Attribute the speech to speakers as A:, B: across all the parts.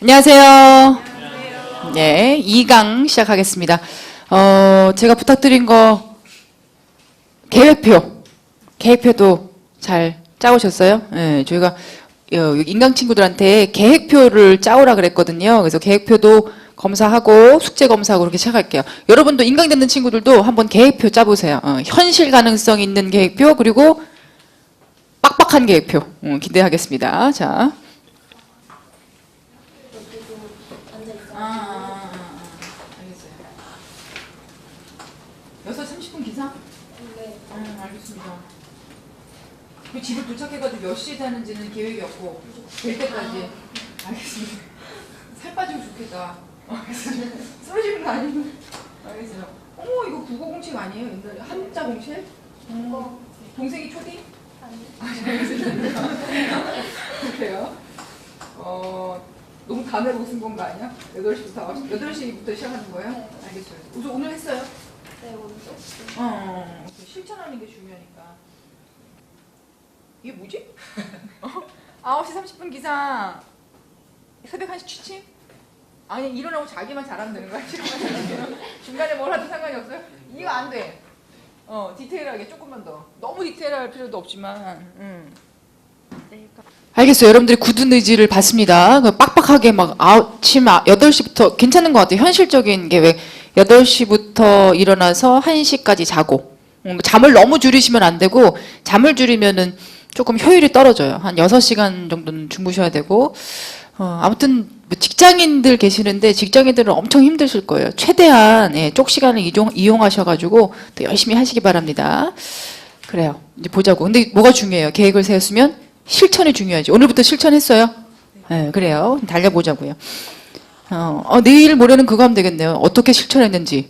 A: 안녕하세요. 네, 2강 시작하겠습니다. 제가 부탁드린 거 계획표도 잘 짜오셨어요? 네, 저희가 인강 친구들한테 계획표를 짜오라 그랬거든요. 그래서 계획표도 검사하고 숙제 검사하고 그렇게 시작할게요. 여러분도 인강 듣는 친구들도 한번 계획표 짜보세요. 현실 가능성 있는 계획표 그리고 빡빡한 계획표 기대하겠습니다. 자. 알겠어요. 6시 30분 기상?
B: 네.
A: 알겠습니다. 그 집을 도착해가지고 몇 시에 자는지는 계획이 없고 될 때까지. 알겠습니다. 살 빠지고 좋겠다. 알겠어요. 쓰러지는 거 아니면? 알겠어요. 어머 이거 국어공책 아니에요? 옛날에 한자 공책? 동생이 초딩? 알겠습니다. 그래요. 너무 다 내고 쓴 건가 아니야? 8시부터 시작하는 거예요?
B: 네.
A: 알겠어요. 오늘 했어요?
B: 네, 오른쪽.
A: 실천하는 게 중요하니까. 이게 뭐지? 9시 30분 기상. 새벽 1시 취침? 아니 일어나고 자기만 잘하면 되는 거야? 중간에 뭘 하든 상관이 없어요? 이거 안 돼. 디테일하게 조금만 더. 너무 디테일할 필요도 없지만. 알겠어요. 여러분들이 굳은 의지를 봤습니다. 빡빡하게 막 아침 8시부터 괜찮은 것 같아요. 현실적인 계획. 8시부터 일어나서 1시까지 자고. 잠을 너무 줄이시면 안 되고 잠을 줄이면은 조금 효율이 떨어져요. 한 6시간 정도는 주무셔야 되고 아무튼 뭐 직장인들 계시는데 직장인들은 엄청 힘드실 거예요. 최대한 쪽 시간을 이용하셔가지고 또 열심히 하시기 바랍니다. 그래요. 이제 보자고. 근데 뭐가 중요해요? 계획을 세웠으면 실천이 중요하지. 오늘부터 실천했어요? 네, 그래요. 달려보자고요. 내일 모레는 그거 하면 되겠네요. 어떻게 실천했는지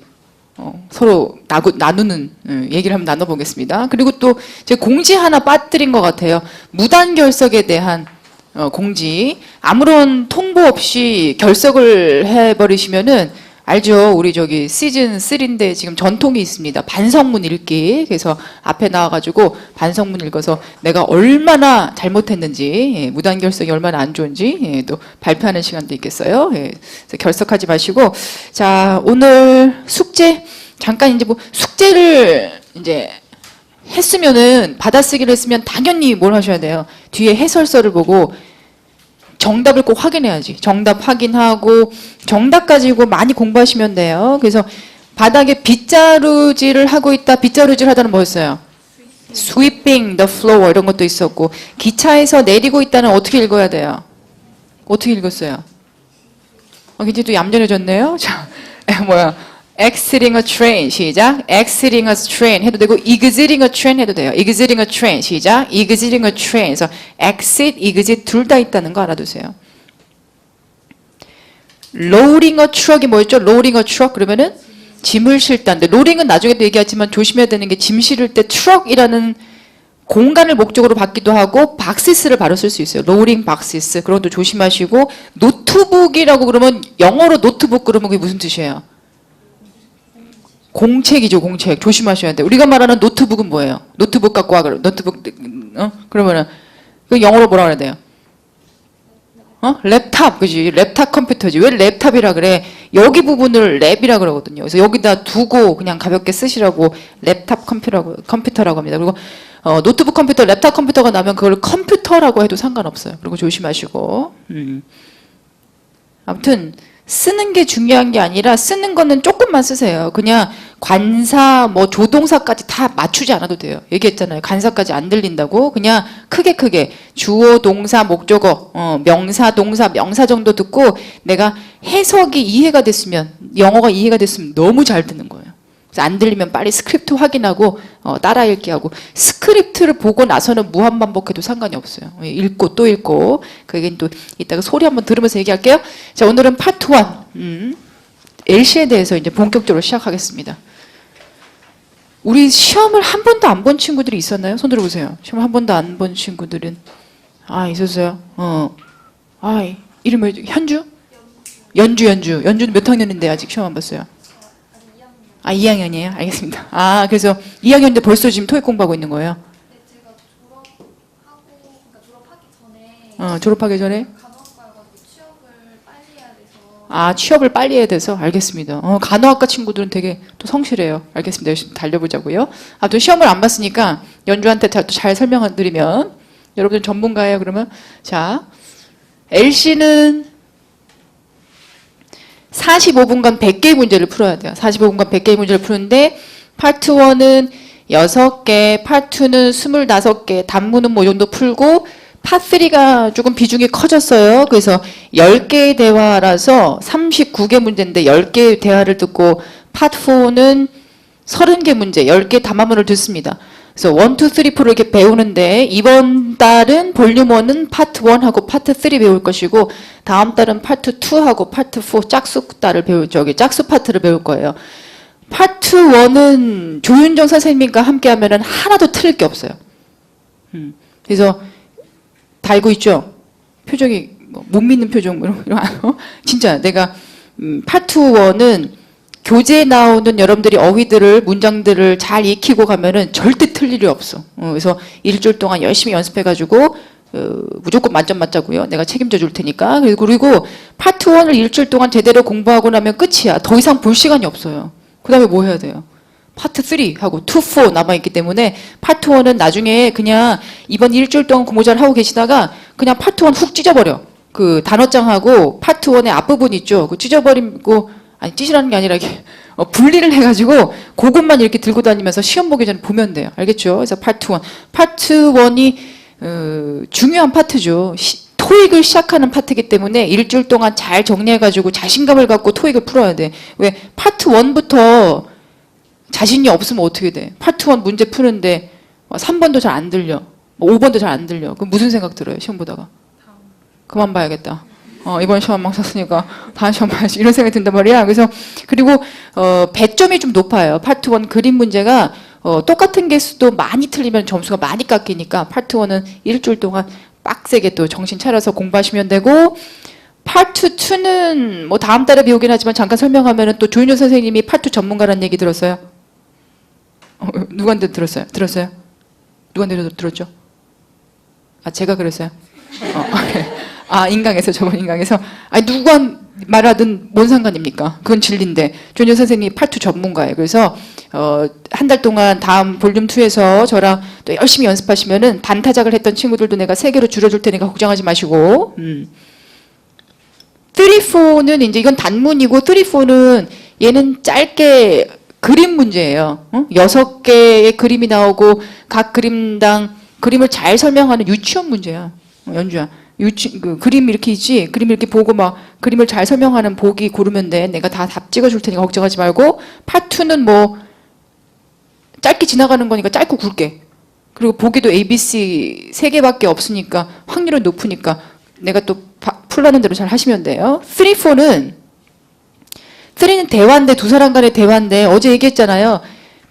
A: 서로 나누는 얘기를 한번 나눠보겠습니다. 그리고 또 제가 공지 하나 빠뜨린 것 같아요. 무단결석에 대한 공지. 아무런 통보 없이 결석을 해버리시면은 알죠? 우리 저기 시즌 3인데 지금 전통이 있습니다. 반성문 읽기. 그래서 앞에 나와가지고 반성문 읽어서 내가 얼마나 잘못했는지, 무단결석이 얼마나 안 좋은지 또 발표하는 시간도 있겠어요. 그래서 결석하지 마시고, 자 오늘 숙제 잠깐 이제 뭐 숙제를 이제 했으면은 받아쓰기를 했으면 당연히 뭘 하셔야 돼요? 뒤에 해설서를 보고. 정답을 꼭 확인해야지. 정답 확인하고 정답 가지고 많이 공부하시면 돼요. 그래서 바닥에 빗자루질을 하고 있다. 빗자루질 하다는 뭐였어요? Sweeping the floor 이런 것도 있었고 기차에서 내리고 있다는 어떻게 읽어야 돼요? 어떻게 읽었어요? 굉장히 또 얌전해졌네요. 자, exiting a train 시작. exiting a train 해도 되고 exiting a train 해도 돼요. exiting a train 시작. exiting a train. 그래서 exit, exit 둘 다 있다는 거 알아두세요. loading a truck이 뭐였죠? loading a truck 그러면은 짐을 실다인데 loading은 나중에도 얘기하지만 조심해야 되는 게 짐 실을 때 truck이라는 공간을 목적으로 받기도 하고 boxes를 바로 쓸 수 있어요. loading boxes 그런 것도 조심하시고 노트북이라고 그러면 영어로 노트북 그러면 그게 무슨 뜻이에요? 공책이죠, 공책. 조심하셔야 돼요. 우리가 말하는 노트북은 뭐예요? 노트북 갖고 와, 노트북, 그러면은, 그 영어로 뭐라 그래야 돼요? 랩탑, 그지? 랩탑 컴퓨터지. 왜 랩탑이라 그래? 여기 부분을 랩이라 그러거든요. 그래서 여기다 두고 그냥 가볍게 쓰시라고 랩탑 컴퓨터라고 합니다. 그리고, 노트북 컴퓨터, 랩탑 컴퓨터가 나면 그걸 컴퓨터라고 해도 상관없어요. 그리고 조심하시고, 아무튼, 쓰는 게 중요한 게 아니라 쓰는 거는 조금만 쓰세요. 그냥 관사, 뭐 조동사까지 다 맞추지 않아도 돼요. 얘기했잖아요. 관사까지 안 들린다고. 그냥 크게 주어, 동사, 목적어, 명사, 동사, 명사 정도 듣고 내가 해석이 이해가 됐으면 영어가 이해가 됐으면 너무 잘 듣는 거예요. 그래서 안 들리면 빨리 스크립트 확인하고 따라 읽기 하고 스크립트를 보고 나서는 무한 반복해도 상관이 없어요. 읽고 또 읽고 그게 또 이따가 소리 한번 들으면서 얘기할게요. 자 오늘은 파트 1 LC에 대해서 이제 본격적으로 시작하겠습니다. 우리 시험을 한 번도 안 본 친구들이 있었나요? 손 들어보세요. 시험 한 번도 안 본 친구들은 있었어요. 이름이 현주? 연주는 몇 학년인데 아직 시험 안 봤어요? 2학년이에요? 알겠습니다. 그래서 2학년인데 벌써 지금 토익 공부하고 있는 거예요?
B: 네, 제가 졸업하기 전에
A: 졸업하기 전에?
B: 간호학과여가지고 취업을 빨리
A: 아, 취업을 빨리 해야 돼서 알겠습니다. 간호학과 친구들은 되게 또 성실해요. 알겠습니다. 열심히 달려보자고요. 아무튼 시험을 안 봤으니까 연주한테 잘 설명드리면 여러분들 전문가예요. 그러면 자, LC는 45분간 100개의 문제를 풀어야 돼요. 45분간 100개의 문제를 푸는데 파트 1은 6개, 파트 2는 25개, 단문은 뭐 이 정도 풀고 파3가 조금 비중이 커졌어요. 그래서 10개의 대화라서 39개 문제인데 10개의 대화를 듣고 파트 4는 30개 문제, 10개 담화문을 듣습니다. 그래서 1, 2, 3, 4를 이렇게 배우는데 이번 달은 볼륨 1은 파트 1하고 파트 3 배울 것이고 다음 달은 파트 2하고 파트 4 짝수 파트를 배울 거예요. 파트 1은 조윤정 선생님과 함께 하면은 하나도 틀릴 게 없어요. 그래서 다 알고 있죠? 표정이 못 믿는 표정 이런 진짜 내가 파트 1은 교재에 나오는 여러분들이 어휘들을 문장들을 잘 익히고 가면은 절대 틀릴 일이 없어. 그래서 일주일 동안 열심히 연습해가지고 무조건 만점 맞자고요. 내가 책임져 줄 테니까. 그리고 파트 1을 일주일 동안 제대로 공부하고 나면 끝이야. 더 이상 볼 시간이 없어요. 그 다음에 뭐 해야 돼요? 파트 3하고 2, 4 남아있기 때문에 파트 1은 나중에 그냥 이번 일주일 동안 공부 잘 하고 계시다가 그냥 파트 1 훅 찢어버려. 그 단어장하고 파트 1의 앞부분 있죠. 그 찢어버리고 아니 찢으라는 게 아니라 이렇게 분리를 해가지고 그것만 이렇게 들고 다니면서 시험 보기 전에 보면 돼요. 알겠죠? 그래서 파트 1. 파트 1이 중요한 파트죠. 토익을 시작하는 파트이기 때문에 일주일 동안 잘 정리해가지고 자신감을 갖고 토익을 풀어야 돼. 왜? 파트 1부터 자신이 없으면 어떻게 돼? 파트 1 문제 푸는데 3번도 잘 안 들려. 5번도 잘 안 들려. 그럼 무슨 생각 들어요? 시험 보다가. 그만 봐야겠다. 이번 시험 망쳤으니까 다음 시험 봐야지. 이런 생각이 든단 말이야. 그래서 그리고 배점이 좀 높아요. 파트 1 그림 문제가 똑같은 개수도 많이 틀리면 점수가 많이 깎이니까 파트 1은 일주일 동안 빡세게 또 정신 차려서 공부하시면 되고 파트 2는 뭐 다음 달에 배우긴 하지만 잠깐 설명하면은 또 조윤효 선생님이 파트 2 전문가라는 얘기 들었어요? 누구한테 들었어요? 들었어요? 누구한테 들었죠? 아, 제가 그랬어요? 아, 인강에서, 저번 인강에서. 아니, 누가 말하든 뭔 상관입니까? 그건 진리인데. 조윤효 선생님이 파트 2 전문가예요. 그래서, 한 달 동안 다음 볼륨 2에서 저랑 또 열심히 연습하시면은 단타작을 했던 친구들도 내가 3개로 줄여줄 테니까 걱정하지 마시고. 3, 4는 이제 이건 단문이고 3, 4는 얘는 짧게 그림 문제예요. 6개의 그림이 나오고 각 그림당 그림을 잘 설명하는 유치원 문제야. 연주야. 그림 이렇게 있지? 그림 이렇게 보고 막 그림을 잘 설명하는 보기 고르면 돼. 내가 다 답 찍어줄 테니까 걱정하지 말고. 파트 2는 뭐 짧게 지나가는 거니까 짧고 굵게. 그리고 보기도 ABC 3개밖에 없으니까 확률은 높으니까 내가 또 풀라는 대로 잘 하시면 돼요. 3, 4는 대화인데 두 사람 간의 대화인데 어제 얘기했잖아요.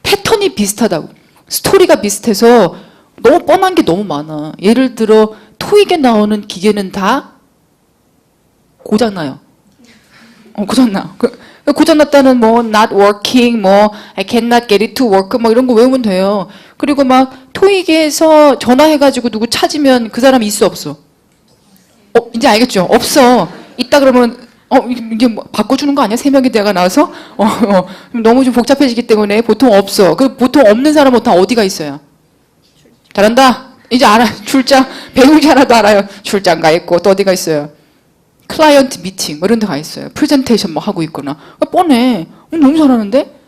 A: 패턴이 비슷하다고. 스토리가 비슷해서 너무 뻔한 게 너무 많아. 예를 들어 토익에 나오는 기계는 다 고장나요. 고장나. 고장났다는 뭐 not working, 뭐 I cannot get it to work 뭐 이런 거 외우면 돼요. 그리고 막 토익에서 전화해가지고 누구 찾으면 그 사람이 있어 없어? 이제 알겠죠? 없어. 있다 그러면 이게 뭐 바꿔주는 거 아니야? 3명의 대화가 나와서? 너무 좀 복잡해지기 때문에 보통 없어. 그 보통 없는 사람은 다 어디가 있어요? 잘한다? 이제 알아. 출장, 배우지 않아도 알아요. 출장 가 있고, 또 어디가 있어요? 클라이언트 미팅, 뭐 이런 데 가 있어요. 프레젠테이션 뭐 하고 있거나. 뻔해. 너무 잘하는데?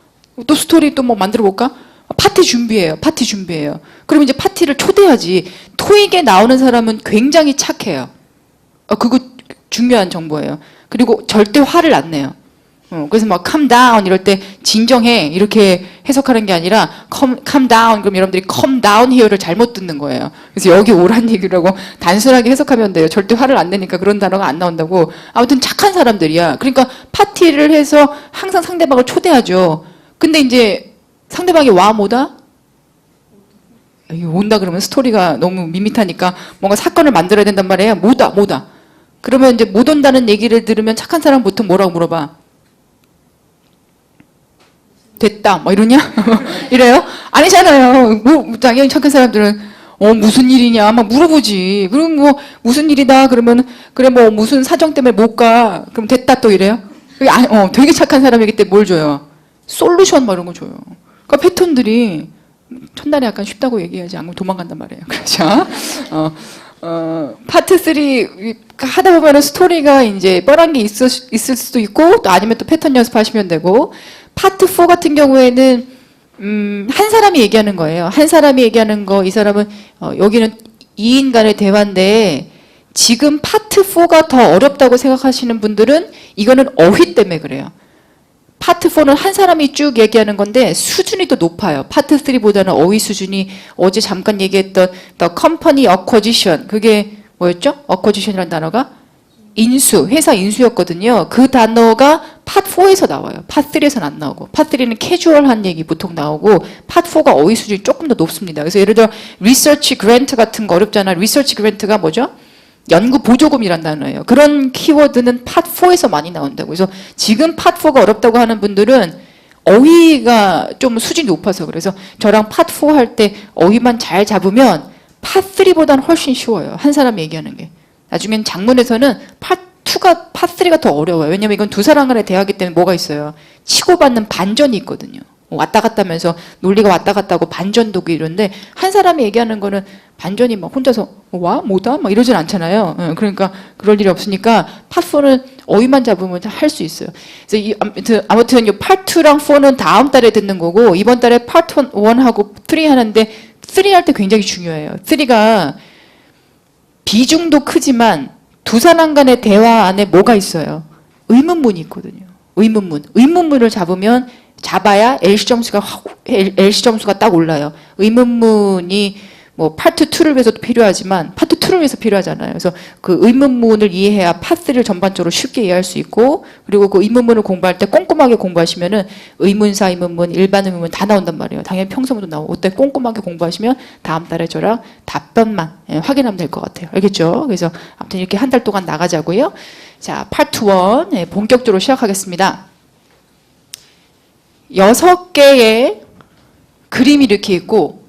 A: 또 스토리 또 뭐 만들어 볼까? 파티 준비해요. 그러면 이제 파티를 초대하지. 토익에 나오는 사람은 굉장히 착해요. 그거 중요한 정보예요. 그리고 절대 화를 안 내요. 그래서 막 calm down 이럴 때 진정해 이렇게 해석하는 게 아니라 calm down 그럼 여러분들이 calm down here를 잘못 듣는 거예요. 그래서 여기 오란 얘기라고 단순하게 해석하면 돼요. 절대 화를 안 내니까 그런 단어가 안 나온다고. 아무튼 착한 사람들이야. 그러니까 파티를 해서 항상 상대방을 초대하죠. 근데 이제 상대방이 와 뭐다? 온다 그러면 스토리가 너무 밋밋하니까 뭔가 사건을 만들어야 된단 말이에요. 뭐다. 그러면 이제 못 온다는 얘기를 들으면 착한 사람 보통 뭐라고 물어봐? 됐다 뭐 이러냐? 이래요? 아니잖아요. 뭐 당연히 착한 사람들은 무슨 일이냐 막 물어보지. 그럼 뭐 무슨 일이다 그러면 그래 뭐 무슨 사정 때문에 못 가. 그럼 됐다 또 이래요. 되게 착한 사람이기 때문에 뭘 줘요? 솔루션 뭐 이런 거 줘요. 그러니까 패턴들이 첫날에 약간 쉽다고 얘기하지 않고 도망간단 말이에요. 그렇죠? 파트 3 하다 보면 스토리가 이제 뻔한 게 있을 수도 있고 또 아니면 또 패턴 연습하시면 되고 파트 4 같은 경우에는 한 사람이 얘기하는 거예요. 한 사람이 얘기하는 거 이 사람은 여기는 2인 간의 대화인데 지금 파트 4가 더 어렵다고 생각하시는 분들은 이거는 어휘 때문에 그래요. 파트 4는 한 사람이 쭉 얘기하는 건데 수준이 더 높아요. 파트 3보다는 어휘 수준이 어제 잠깐 얘기했던 The Company Acquisition 그게 뭐였죠? Acquisition이라는 단어가 인수, 회사 인수였거든요. 그 단어가 파트 4에서 나와요. 파트 3에서는 안 나오고 파트 3는 캐주얼한 얘기 보통 나오고 파트 4가 어휘 수준이 조금 더 높습니다. 그래서 예를 들어 리서치 그랜트 같은 거 어렵잖아요. 리서치 그랜트가 뭐죠? 연구 보조금이란 단어예요. 그런 키워드는 파트 4에서 많이 나온다고. 그래서 지금 파트 4가 어렵다고 하는 분들은 어휘가 좀 수준이 높아서 그래서 저랑 파트 4 할 때 어휘만 잘 잡으면 파트 3보다는 훨씬 쉬워요. 한 사람이 얘기하는 게. 나중엔 장문에서는 파트 3가 더 어려워요. 왜냐면 이건 두 사람 간의 대화이기 때문에 뭐가 있어요? 치고받는 반전이 있거든요. 왔다 갔다 하면서 논리가 왔다 갔다 하고 반전도구 이런데 한 사람이 얘기하는 거는 반전이 막 혼자서 와? 뭐다? 막 이러진 않잖아요. 그러니까 그럴 일이 없으니까 파트 4는 어휘만 잡으면 할 수 있어요. 그래서 아무튼 이 파트 2랑 4는 다음 달에 듣는 거고 이번 달에 파트 1하고 3 하는데 3 할 때 굉장히 중요해요. 3가 비중도 크지만 두 사람 간의 대화 안에 뭐가 있어요? 의문문이 있거든요. 의문문을 잡아야 LC 점수가 딱 올라요. 의문문이 뭐 파트 2를 위해서도 필요하지만 파트 2를 위해서 필요하잖아요. 그래서 그 의문문을 이해해야 파트 3를 전반적으로 쉽게 이해할 수 있고 그리고 그 의문문을 공부할 때 꼼꼼하게 공부하시면은 의문사 의문문, 일반 의문문 다 나온단 말이에요. 당연히 평소문도 나오고 그때 꼼꼼하게 공부하시면 다음 달에 저랑 답변만 확인하면 될 것 같아요. 알겠죠? 그래서 아무튼 이렇게 한 달 동안 나가자고요. 자, 파트 1 본격적으로 시작하겠습니다. 6개의 그림이 이렇게 있고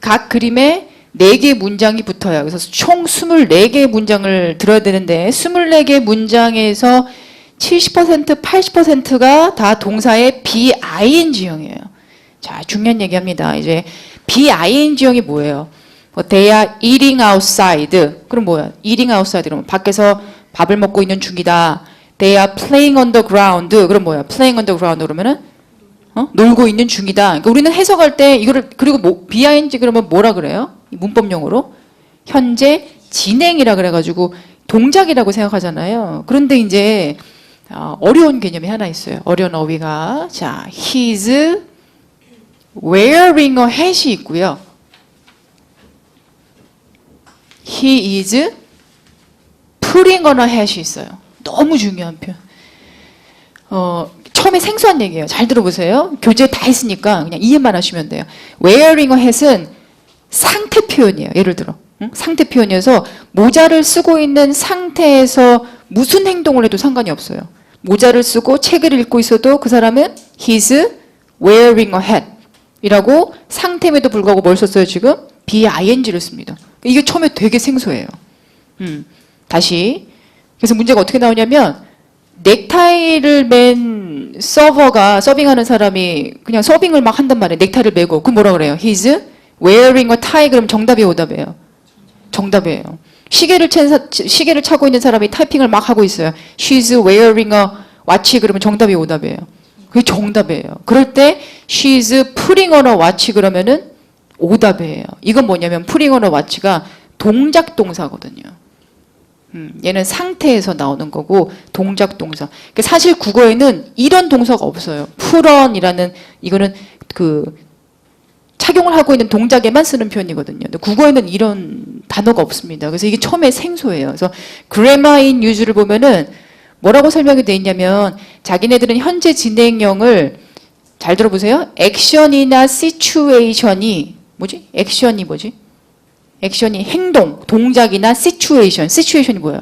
A: 각 그림에 4개의 문장이 붙어요. 그래서 총 24개의 문장을 들어야 되는데 24개의 문장에서 70%, 80%가 다 동사의 BING형이에요. 자, 중요한 얘기합니다. 이제 BING형이 뭐예요? They are eating outside. 그럼 뭐야? eating outside 그러면 밖에서 밥을 먹고 있는 중이다. They are playing on the ground. 그럼 뭐야? playing on the ground 그러면은 놀고 있는 중이다. 그러니까 우리는 해석할 때 이거를 그리고 BING 그러면 뭐라 그래요? 문법용어로 현재 진행이라 그래가지고 동작이라고 생각하잖아요. 그런데 이제 어려운 개념이 하나 있어요. 어려운 어휘가 자, he's wearing a hat이 있고요. He is putting on a hat이 있어요. 너무 중요한 표현. 처음에 생소한 얘기예요. 잘 들어보세요. 교재 다 했으니까 그냥 이해만 하시면 돼요. wearing a hat은 상태 표현이에요. 예를 들어 상태 표현이어서 모자를 쓰고 있는 상태에서 무슨 행동을 해도 상관이 없어요. 모자를 쓰고 책을 읽고 있어도 그 사람은 he's wearing a hat 이라고 상태임에도 불구하고 뭘 썼어요 지금? BING를 씁니다. 이게 처음에 되게 생소해요. 다시 그래서 문제가 어떻게 나오냐면 넥타이를 맨 서버가 서빙하는 사람이 그냥 서빙을 막 한단 말이에요. 넥타이를 메고. 그럼 뭐라 그래요? He's wearing a tie. 그럼 정답이에요, 오답이에요? 정답이에요. 시계를 차고 있는 사람이 타이핑을 막 하고 있어요. She's wearing a watch. 그러면 정답이 오답이에요. 그게 정답이에요. 그럴 때 she's putting on a watch 그러면은 오답이에요. 이건 뭐냐면 putting on a watch가 동작 동사거든요. 얘는 상태에서 나오는 거고 동작 동사. 그러니까 사실 국어에는 이런 동사가 없어요. put on이라는 이거는 그 착용을 하고 있는 동작에만 쓰는 표현이거든요. 근데 국어에는 이런 단어가 없습니다. 그래서 이게 처음에 생소해요. 그래서 grammar in use를 보면은 뭐라고 설명이 돼 있냐면 자기네들은 현재 진행형을 잘 들어보세요. 액션이나 situation이 뭐지? 액션이 뭐지? 액션이 행동, 동작이나 situation이 뭐예요?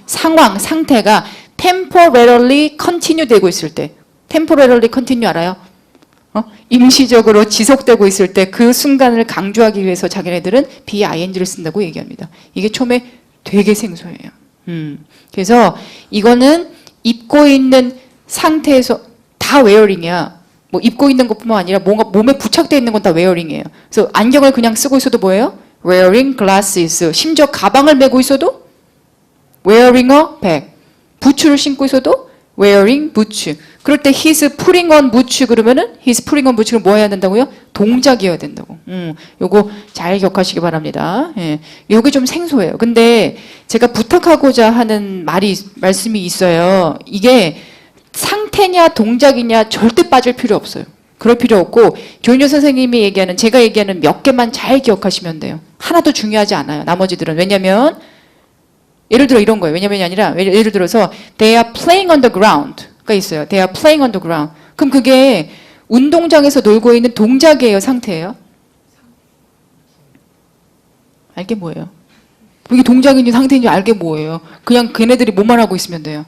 A: 상황, 상태가 temporarily continue 되고 있을 때 temporarily continue 알아요? 임시적으로 지속되고 있을 때 그 순간을 강조하기 위해서 자기네들은 BING를 쓴다고 얘기합니다. 이게 처음에 되게 생소해요. 그래서 이거는 입고 있는 상태에서 다 웨어링이야. 뭐 입고 있는 것뿐만 아니라 뭔가 몸에 부착되어 있는 건 다 웨어링이에요. 그래서 안경을 그냥 쓰고 있어도 뭐예요? wearing glasses. 심지어 가방을 메고 있어도 wearing a bag. 부츠를 신고 있어도 wearing boots. 그럴 때 he's putting on boots 그러면은 he's putting on boots는 뭐 해야 된다고요? 동작이어야 된다고. 요거 잘 기억하시기 바랍니다. 예. 요게 좀 생소해요. 근데 제가 부탁하고자 하는 말씀이 있어요. 이게 상태냐 동작이냐 절대 빠질 필요 없어요. 그럴 필요 없고 교육료 선생님이 얘기하는 제가 얘기하는 몇 개만 잘 기억하시면 돼요. 하나도 중요하지 않아요. 나머지들은. 왜냐면 예를 들어 이런 거예요. 왜냐면이 아니라 예를 들어서 they are playing on the ground가 있어요. they are playing on the ground. 그럼 그게 운동장에서 놀고 있는 동작이에요, 상태예요? 알게 뭐예요? 이게 동작인지 상태인지 알게 뭐예요? 그냥 걔네들이 뭐만 하고 있으면 돼요.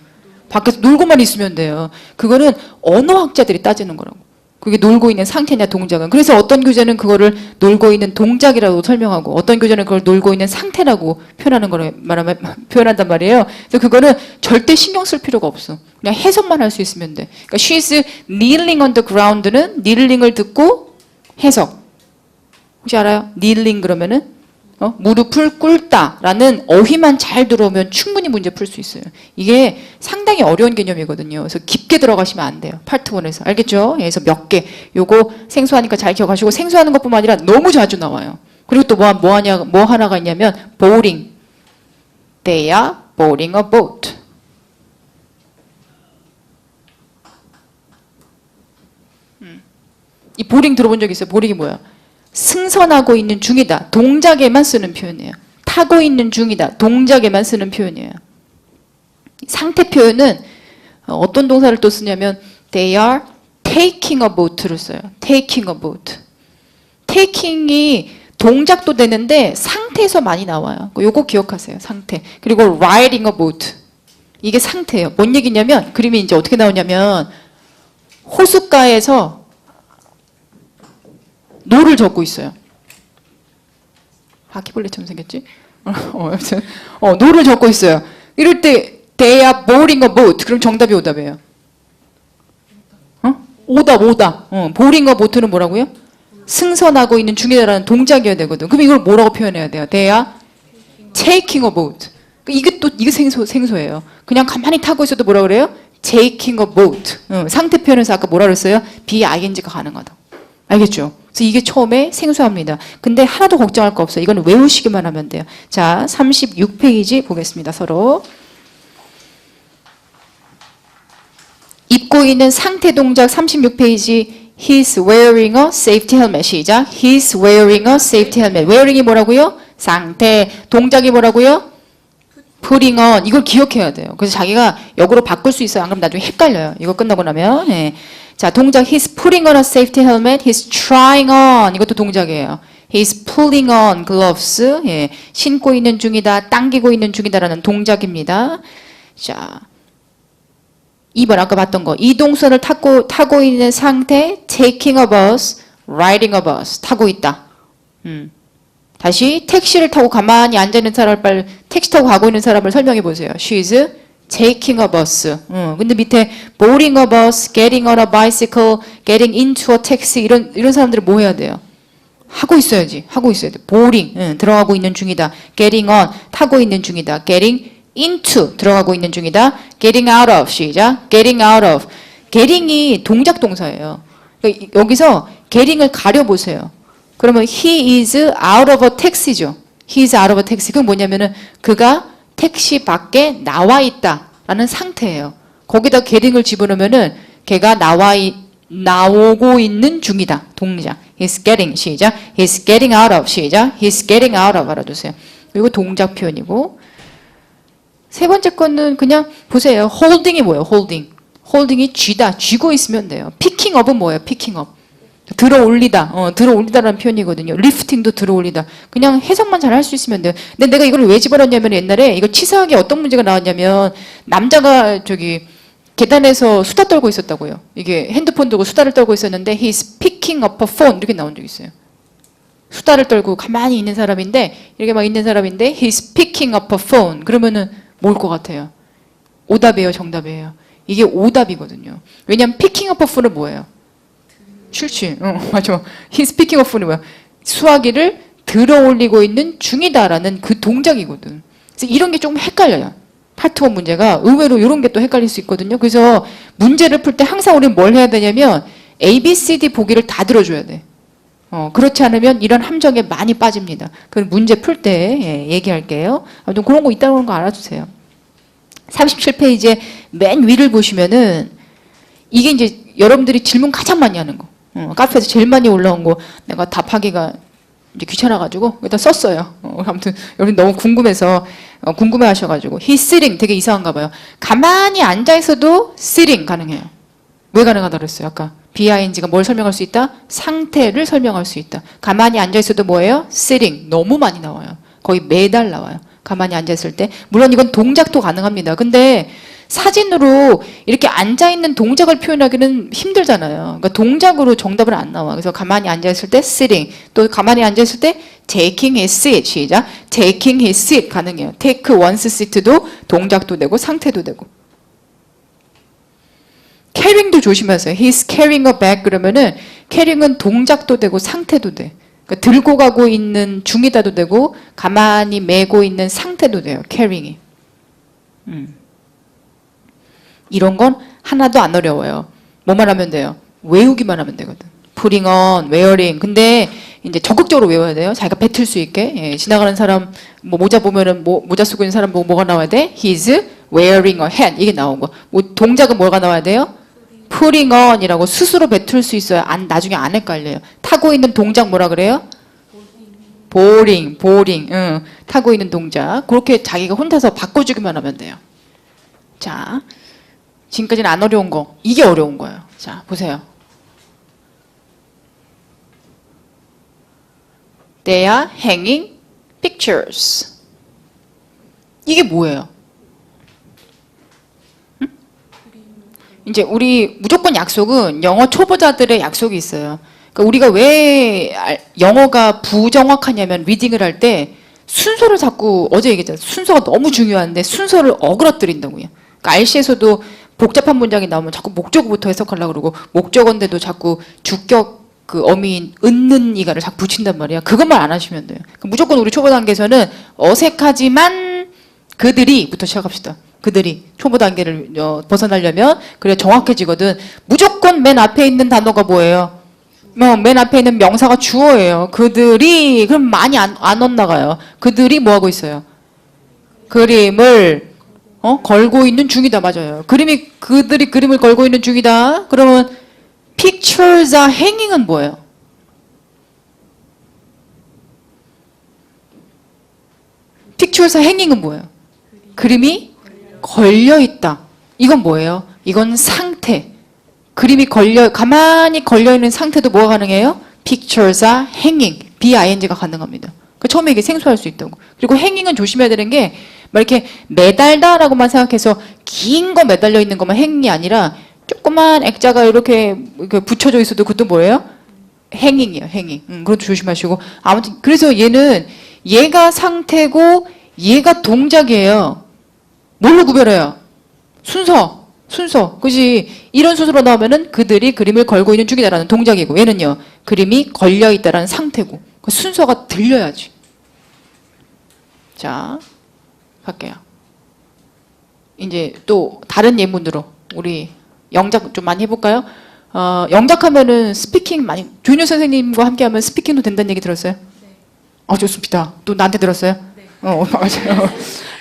A: 밖에서 놀고만 있으면 돼요. 그거는 언어학자들이 따지는 거라고. 그게 놀고 있는 상태냐 동작은. 그래서 어떤 교재는 그거를 놀고 있는 동작이라고 설명하고 어떤 교재는 그걸 놀고 있는 상태라고 표현하는 거를 표현한단 말이에요. 그래서 그거는 절대 신경 쓸 필요가 없어. 그냥 해석만 할 수 있으면 돼. 그러니까 she's kneeling on the ground는 kneeling을 듣고 해석. 혹시 알아요? kneeling 그러면은 무릎을 꿇다라는 어휘만 잘 들어오면 충분히 문제 풀 수 있어요. 이게 상당히 어려운 개념이거든요. 그래서 깊게 들어가시면 안 돼요. 파트 1에서. 알겠죠? 그래서 몇 개. 요거 생소하니까 잘 기억하시고 생소하는 것뿐만 아니라 너무 자주 나와요. 그리고 또 뭐 하나가 있냐면 boating. They are boating a boat. 이 boating 들어본 적 있어요? boating이 뭐야? 승선하고 있는 중이다. 동작에만 쓰는 표현이에요. 타고 있는 중이다. 동작에만 쓰는 표현이에요. 상태 표현은 어떤 동사를 또 쓰냐면 they are taking a boat를 써요. taking a boat. taking이 동작도 되는데 상태에서 많이 나와요. 요거 기억하세요. 상태. 그리고 riding a boat. 이게 상태예요. 뭔 얘기냐면 그림이 이제 어떻게 나오냐면 호숫가에서 노를 젓고 있어요. 바퀴벌레처럼 생겼지? 아무튼 노를 젓고 있어요. 이럴 때 they are boarding a boat. 그럼 정답이 오답이에요. 오답. boarding a boat는 뭐라고요? 승선하고 있는 중이다라는 동작이어야 되거든. 그럼 이걸 뭐라고 표현해야 돼요? they are taking a boat. 이게 생소해요. 그냥 가만히 타고 있어도 뭐라 그래요? taking a boat. 상태 표현에서 아까 뭐라 그랬어요? BING가 가능하다. 알겠죠? 그래서 이게 처음에 생소합니다. 근데 하나도 걱정할 거 없어요. 이건 외우시기만 하면 돼요. 자, 36페이지 보겠습니다. 서로. 입고 있는 상태 동작 36페이지. He's wearing a safety helmet. 시작. He's wearing a safety helmet. wearing이 뭐라고요? 상태. 동작이 뭐라고요? putting on. 이걸 기억해야 돼요. 그래서 자기가 역으로 바꿀 수 있어요. 안 그러면 나중에 헷갈려요. 이거 끝나고 나면. 네. 자, 동작 he's putting on a safety helmet. He's trying on. 이것도 동작이에요. He's pulling on gloves. 예. 신고 있는 중이다. 당기고 있는 중이다라는 동작입니다. 자, 2번 아까 봤던 거. 이동선을 타고 있는 상태 taking a bus, riding a bus. 타고 있다. 다시 택시를 타고 가만히 앉아있는 사람을 택시 타고 가고 있는 사람을 설명해 보세요. She's taking a bus. 근데 밑에 boarding a bus, getting on a bicycle, getting into a taxi 이런 사람들은 뭐 해야 돼요? 하고 있어야지. 하고 있어야 돼. boarding 들어가고 있는 중이다. getting on 타고 있는 중이다. getting into 들어가고 있는 중이다. getting out of 시작. getting out of. getting이 동작 동사예요. 그러니까 여기서 getting을 가려 보세요. 그러면 he is out of a taxi죠. he is out of a taxi. 그건 뭐냐면은 그가 택시 밖에 나와 있다라는 상태예요. 거기다 getting을 집어넣으면은 걔가 나오고 있는 중이다. 동작. He's getting 시작. He's getting out of 시작. He's getting out of 알아두세요. 이거 동작 표현이고 세 번째 거는 그냥 보세요. holding이 뭐예요? holding이 쥐다. 쥐고 있으면 돼요. picking up은 뭐예요? picking up. 들어 올리다. 들어 올리다라는 표현이거든요. 리프팅도 들어 올리다. 그냥 해석만 잘 할 수 있으면 돼요. 근데 내가 이걸 왜 집어넣냐면 옛날에 이거 치사하게 어떤 문제가 나왔냐면 남자가 계단에서 수다 떨고 있었다고요. 이게 핸드폰 들고 수다를 떨고 있었는데 he's picking up a phone 이렇게 나온 적이 있어요. 수다를 떨고 가만히 있는 사람인데 이렇게 막 있는 사람인데 he's picking up a phone 그러면은 뭘 것 같아요? 오답이에요, 정답이에요? 이게 오답이거든요. 왜냐하면 picking up a phone은 뭐예요? 출시. 맞아. he's picking up a phone이 뭐야? 수화기를 들어 올리고 있는 중이다라는 그 동작이거든. 그래서 이런 게 조금 헷갈려요. 파트 1 문제가 의외로 이런 게 또 헷갈릴 수 있거든요. 그래서 문제를 풀 때 항상 우리는 뭘 해야 되냐면 A, B, C, D 보기를 다 들어줘야 돼. 그렇지 않으면 이런 함정에 많이 빠집니다. 그럼 문제 풀 때 얘기할게요. 아무튼 그런 거 있다는 거 알아두세요. 37페이지에 맨 위를 보시면은 이게 이제 여러분들이 질문 가장 많이 하는 거. 카페에서 제일 많이 올라온 거 내가 답하기가 이제 귀찮아가지고 일단 썼어요. 아무튼 여러분 너무 궁금해서 궁금해하셔가지고 he sitting 되게 이상한가 봐요. 가만히 앉아 있어도 sitting 가능해요. 왜 가능하다 그랬어요? 아까 BING가 뭘 설명할 수 있다? 상태를 설명할 수 있다. 가만히 앉아 있어도 뭐예요? sitting 너무 많이 나와요. 거의 매달 나와요. 가만히 앉아 있을 때 물론 이건 동작도 가능합니다. 근데 사진으로 이렇게 앉아있는 동작을 표현하기는 힘들잖아요. 그러니까 동작으로 정답은 안 나와. 그래서 가만히 앉아있을 때 sitting, 또 가만히 앉아있을 때 taking his seat, 시작. taking his seat 가능해요. take one's seat도 동작도 되고 상태도 되고. carrying도 조심하세요. he's carrying a bag 그러면은 carrying은 동작도 되고 상태도 돼. 그러니까 들고 가고 있는 중이다도 되고 가만히 메고 있는 상태도 돼요. carrying이. 이런 건 하나도 안 어려워요. 뭐만 하면 돼요? 외우기만 하면 되거든. putting on, wearing. 근데 이제 적극적으로 외워야 돼요. 자기가 뱉을 수 있게. 예, 지나가는 사람 뭐 모자 보면은 모자 쓰고 있는 사람 보고 뭐가 나와야 돼? He's wearing a hat. 이게 나온 거. 뭐 동작은 뭐가 나와야 돼요? putting on이라고 스스로 뱉을 수 있어요. 나중에 안 헷갈려요. 타고 있는 동작 뭐라 그래요? boarding. 타고 있는 동작. 그렇게 자기가 혼자서 바꿔주기만 하면 돼요. 자. 지금까지는 안 어려운 거, 이게 어려운 거예요. 자, 보세요. They are hanging pictures. 이게 뭐예요? 응? 이제 우리 무조건 약속은 영어 초보자들의 약속이 있어요. 그러니까 우리가 왜 영어가 부정확하냐면 리딩을 할 때 순서를 자꾸 어제 얘기했잖아요. 순서가 너무 중요한데 순서를 어그러뜨린다고요. 그러니까 RC에서도 복잡한 문장이 나오면 자꾸 목적어부터 해석하려고 그러고 목적어인데도 자꾸 주격 그 어미인 은는 이가를 자꾸 붙인단 말이야. 그것만 안 하시면 돼요. 무조건 우리 초보 단계에서는 어색하지만 그들이부터 시작합시다. 그들이 초보 단계를 벗어나려면 그래 정확해지거든. 무조건 맨 앞에 있는 단어가 뭐예요? 맨 앞에 있는 명사가 주어예요. 그들이 그럼 많이 안 엇나가요. 그들이 뭐 하고 있어요? 그림을 걸고 있는 중이다. 맞아요. 그들이 그림을 걸고 있는 중이다. 그러면 pictures are hanging은 뭐예요? pictures are hanging은 뭐예요? 그림이 걸려 있다. 이건 뭐예요? 이건 상태. 그림이 가만히 걸려 있는 상태도 뭐가 가능해요? pictures are hanging. BING가 가능합니다. 그러니까 처음에 이게 생소할 수 있다고. 그리고 hanging은 조심해야 되는 게 막 이렇게 매달다라고만 생각해서 긴 거 매달려 있는 것만 행이 아니라 조그만 액자가 이렇게 붙여져 있어도 그것도 뭐예요? 행잉이에요. 행잉. 그것도 조심하시고. 아무튼 그래서 얘가 상태고 얘가 동작이에요. 뭘로 구별해요? 순서. 그지? 이런 순서로 나오면은 그들이 그림을 걸고 있는 중이다라는 동작이고 얘는요. 그림이 걸려 있다라는 상태고. 그 순서가 들려야지. 자. 갈게요. 이제 또 다른 예문으로 우리 영작 좀 많이 해볼까요? 영작하면은 스피킹 많이 조인효 선생님과 함께하면 스피킹도 된다는 얘기 들었어요? 네. 좋습니다. 또 나한테 들었어요? 네. 맞아요.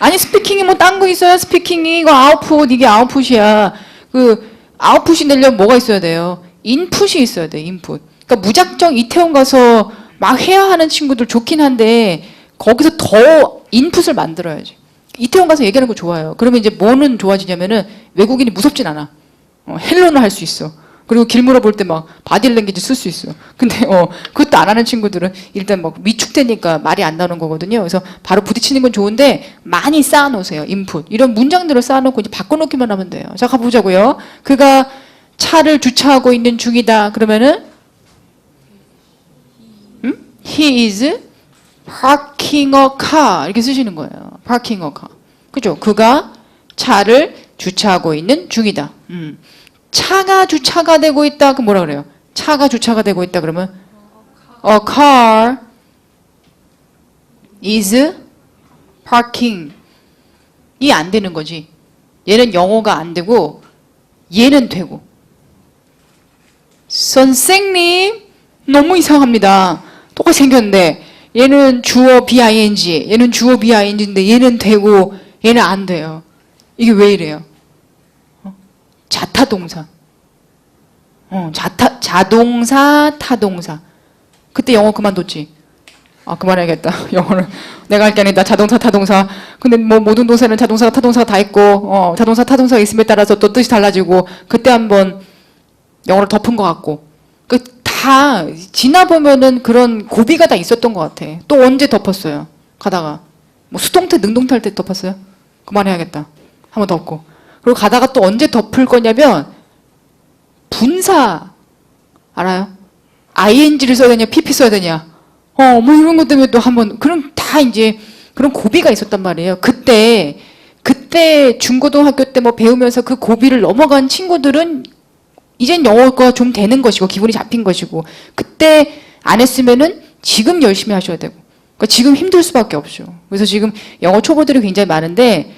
A: 아니 스피킹이 뭐 딴 거 있어요? 스피킹이 이거 아웃풋 이게 아웃풋이야. 그 아웃풋이 내려면 뭐가 있어야 돼요? 인풋이 있어야 돼. 인풋. 그러니까 무작정 이태원 가서 막 해야 하는 친구들 좋긴 한데 거기서 더 인풋을 만들어야지. 이태원 가서 얘기하는 거 좋아요. 그러면 이제 뭐는 좋아지냐면은 외국인이 무섭진 않아. 헬로는 할 수 있어. 그리고 길 물어볼 때 막 바디랭귀지 쓸 수 있어요. 근데 그것도 안 하는 친구들은 일단 막 위축되니까 말이 안 나오는 거거든요. 그래서 바로 부딪히는 건 좋은데 많이 쌓아놓으세요. 인풋. 이런 문장들을 쌓아놓고 이제 바꿔놓기만 하면 돼요. 자, 가보자고요. 그가 차를 주차하고 있는 중이다. 그러면은 He is parking a car 이렇게 쓰시는 거예요. parking a car. 그죠? 그가 차를 주차하고 있는 중이다. 차가 주차가 되고 있다. 그럼 뭐라 그래요? 차가 주차가 되고 있다. 그러면 a car is parking. 이 안 되는 거지. 얘는 영어가 안 되고 얘는 되고. 선생님 너무 이상합니다. 똑같이 생겼는데 얘는 주어 BING, 얘는 주어 BING인데 얘는 되고 얘는 안 돼요. 이게 왜 이래요? 자타동사. 자동사, 타동사. 그때 영어 그만뒀지. 아, 그만해야겠다. 영어는 내가 할 게 아니다. 자동사, 타동사. 근데 뭐 모든 동사는 자동사가 타동사가 다 있고, 자동사, 타동사가 있음에 따라서 또 뜻이 달라지고, 그때 한번 영어를 덮은 것 같고. 다 지나 보면은 그런 고비가 다 있었던 것 같아. 또 언제 덮었어요? 가다가 뭐 수동태, 능동태 할 때 덮었어요? 그만해야겠다. 한번 덮고. 그리고 가다가 또 언제 덮을 거냐면 분사 알아요? ing를 써야 되냐, pp 써야 되냐. 뭐 이런 것 때문에 또 한번 그런 다 이제 그런 고비가 있었단 말이에요. 그때 중고등학교 때 뭐 배우면서 그 고비를 넘어간 친구들은 이젠 영어가 좀 되는 것이고 기분이 잡힌 것이고 그때 안 했으면은 지금 열심히 하셔야 되고 그러니까 지금 힘들 수밖에 없죠. 그래서 지금 영어 초보들이 굉장히 많은데